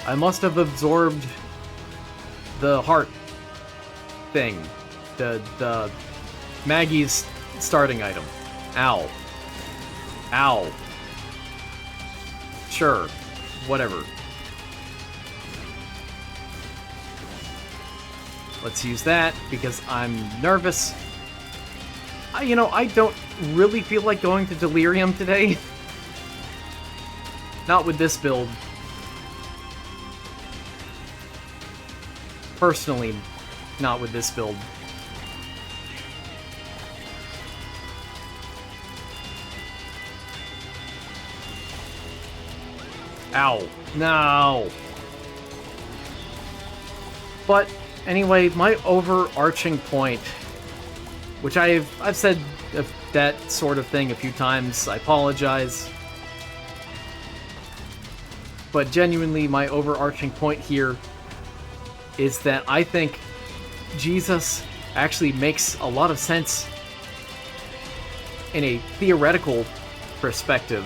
I must have absorbed the heart thing. The Maggie's starting item. Ow. Ow. Sure. Whatever. Let's use that because I'm nervous. You know, I don't really feel like going to Delirium today. Not with this build. Personally, not with this build. Ow. No. But anyway, my overarching point, which I've said that sort of thing a few times, I apologize. But genuinely, my overarching point here is that I think Jesus actually makes a lot of sense in a theoretical perspective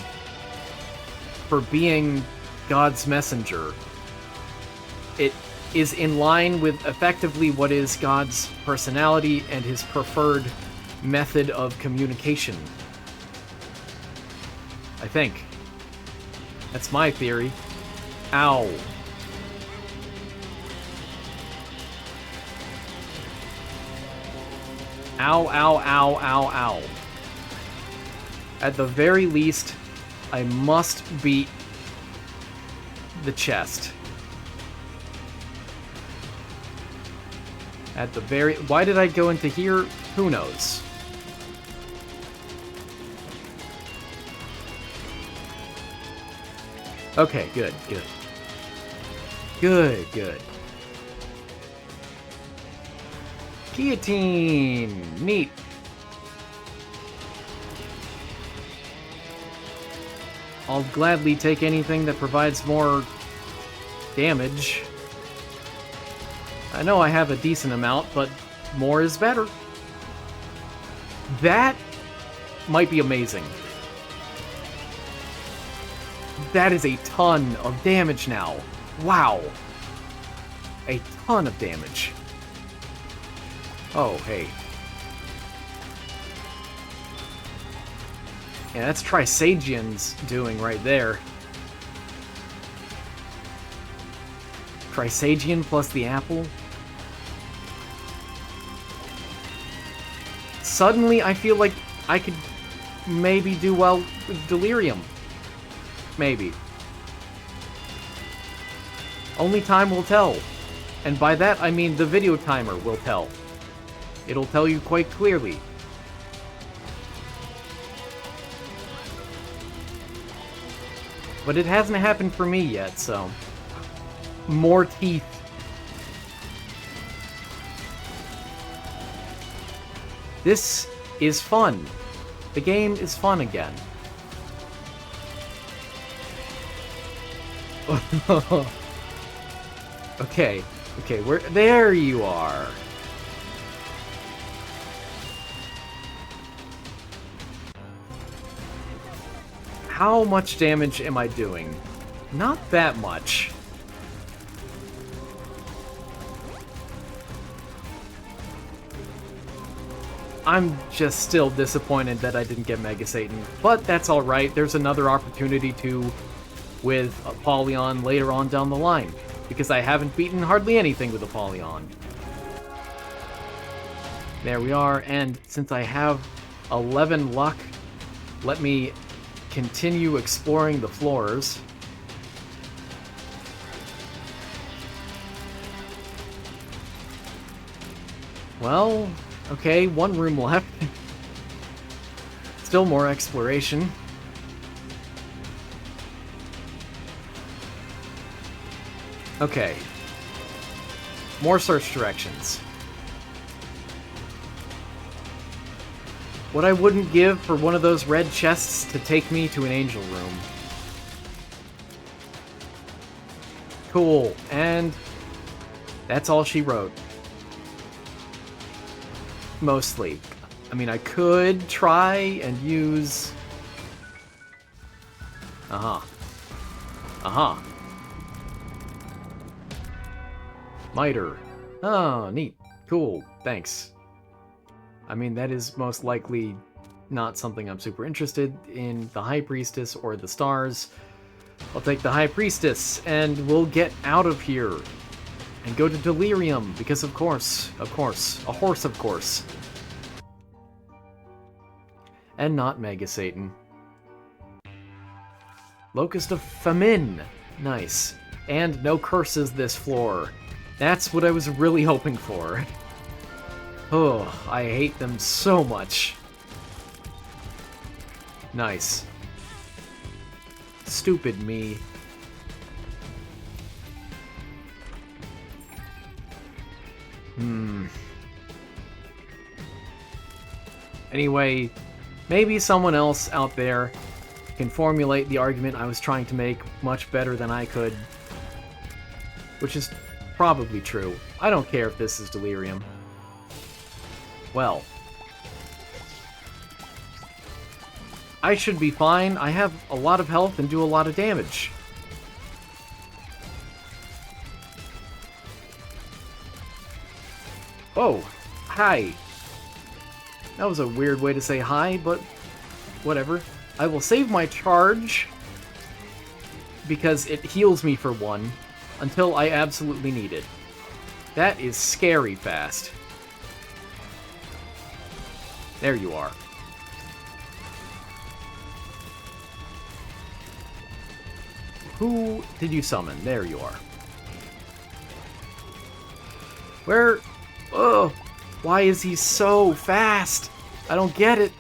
for being God's messenger. It is in line with effectively what is God's personality and his preferred method of communication. I think. That's my theory. Ow. Ow, ow, ow, ow, ow. At the very least, I must beat the chest. At the very... Why did I go into here? Who knows? Okay, good, good. Good, good. Guillotine! Neat. I'll gladly take anything that provides more damage. I know I have a decent amount, but more is better. That might be amazing. That is a ton of damage now. Wow. A ton of damage. Oh, hey. Yeah, that's Trisagian's doing right there. Trisagian plus the apple. Suddenly, I feel like I could maybe do well with Delirium. Maybe. Only time will tell. And by that, I mean the video timer will tell. It'll tell you quite clearly. But it hasn't happened for me yet, so... More teeth. This is fun. The game is fun again. Okay, okay, there you are. How much damage am I doing? Not that much. I'm just still disappointed that I didn't get Mega Satan, but that's alright. There's another opportunity to with Apollyon later on down the line, because I haven't beaten hardly anything with Apollyon. There we are, and since I have 11 luck, let me continue exploring the floors. Well, okay, one room left. Still more exploration. Okay. More search directions. What I wouldn't give for one of those red chests to take me to an angel room. Cool, and that's all she wrote. Mostly. I mean, I could try and use... Uh-huh. Uh-huh. Miter. Oh, neat. Cool. Thanks. I mean, that is most likely not something I'm super interested in, the High Priestess or the stars. I'll take the High Priestess, and we'll get out of here. And go to Delirium, because of course. A horse, of course. And not Mega Satan. Locust of Famine. Nice. And no curses this floor. That's what I was really hoping for. Oh, I hate them so much. Nice. Stupid me. Anyway, maybe someone else out there can formulate the argument I was trying to make much better than I could. Which is probably true. I don't care if this is Delirium. Well. I should be fine. I have a lot of health and do a lot of damage. Oh, hi. That was a weird way to say hi, but whatever. I will save my charge because it heals me for one until I absolutely need it. That is scary fast. There you are. Who did you summon? There you are. Where? Oh, why is he so fast? I don't get it.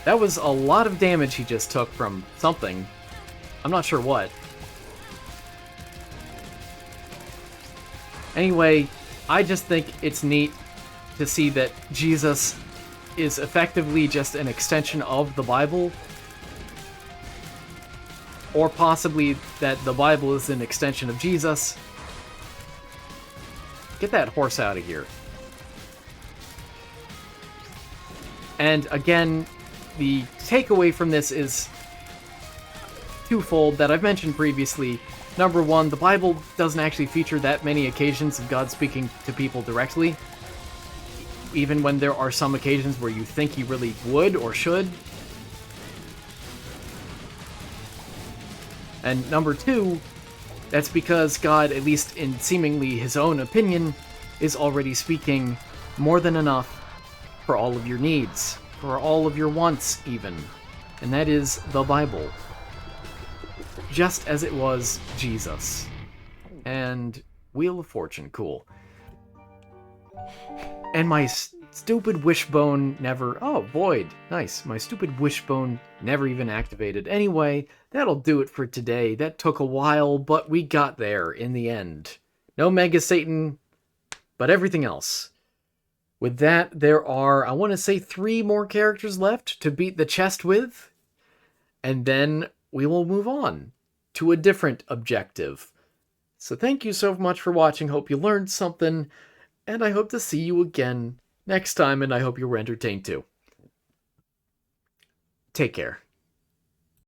That was a lot of damage he just took from something. I'm not sure what. Anyway, I just think it's neat to see that Jesus is effectively just an extension of the Bible. Or possibly that the Bible is an extension of Jesus. Get that horse out of here. And again, the takeaway from this is twofold that I've mentioned previously. Number one, the Bible doesn't actually feature that many occasions of God speaking to people directly, even when there are some occasions where you think he really would or should. And number two, that's because God, at least in seemingly his own opinion, is already speaking more than enough for all of your needs, for all of your wants even. And that is the Bible. Just as it was Jesus. And Wheel of Fortune, cool. And my stupid wishbone never... Oh, Void. Nice. My stupid wishbone never even activated. Anyway, that'll do it for today. That took a while, but we got there in the end. No Mega Satan, but everything else. With that, there are, I want to say, 3 more characters left to beat the chest with. And then we will move on to a different objective. So thank you so much for watching. Hope you learned something. And I hope to see you again next time, and I hope you were entertained too. Take care.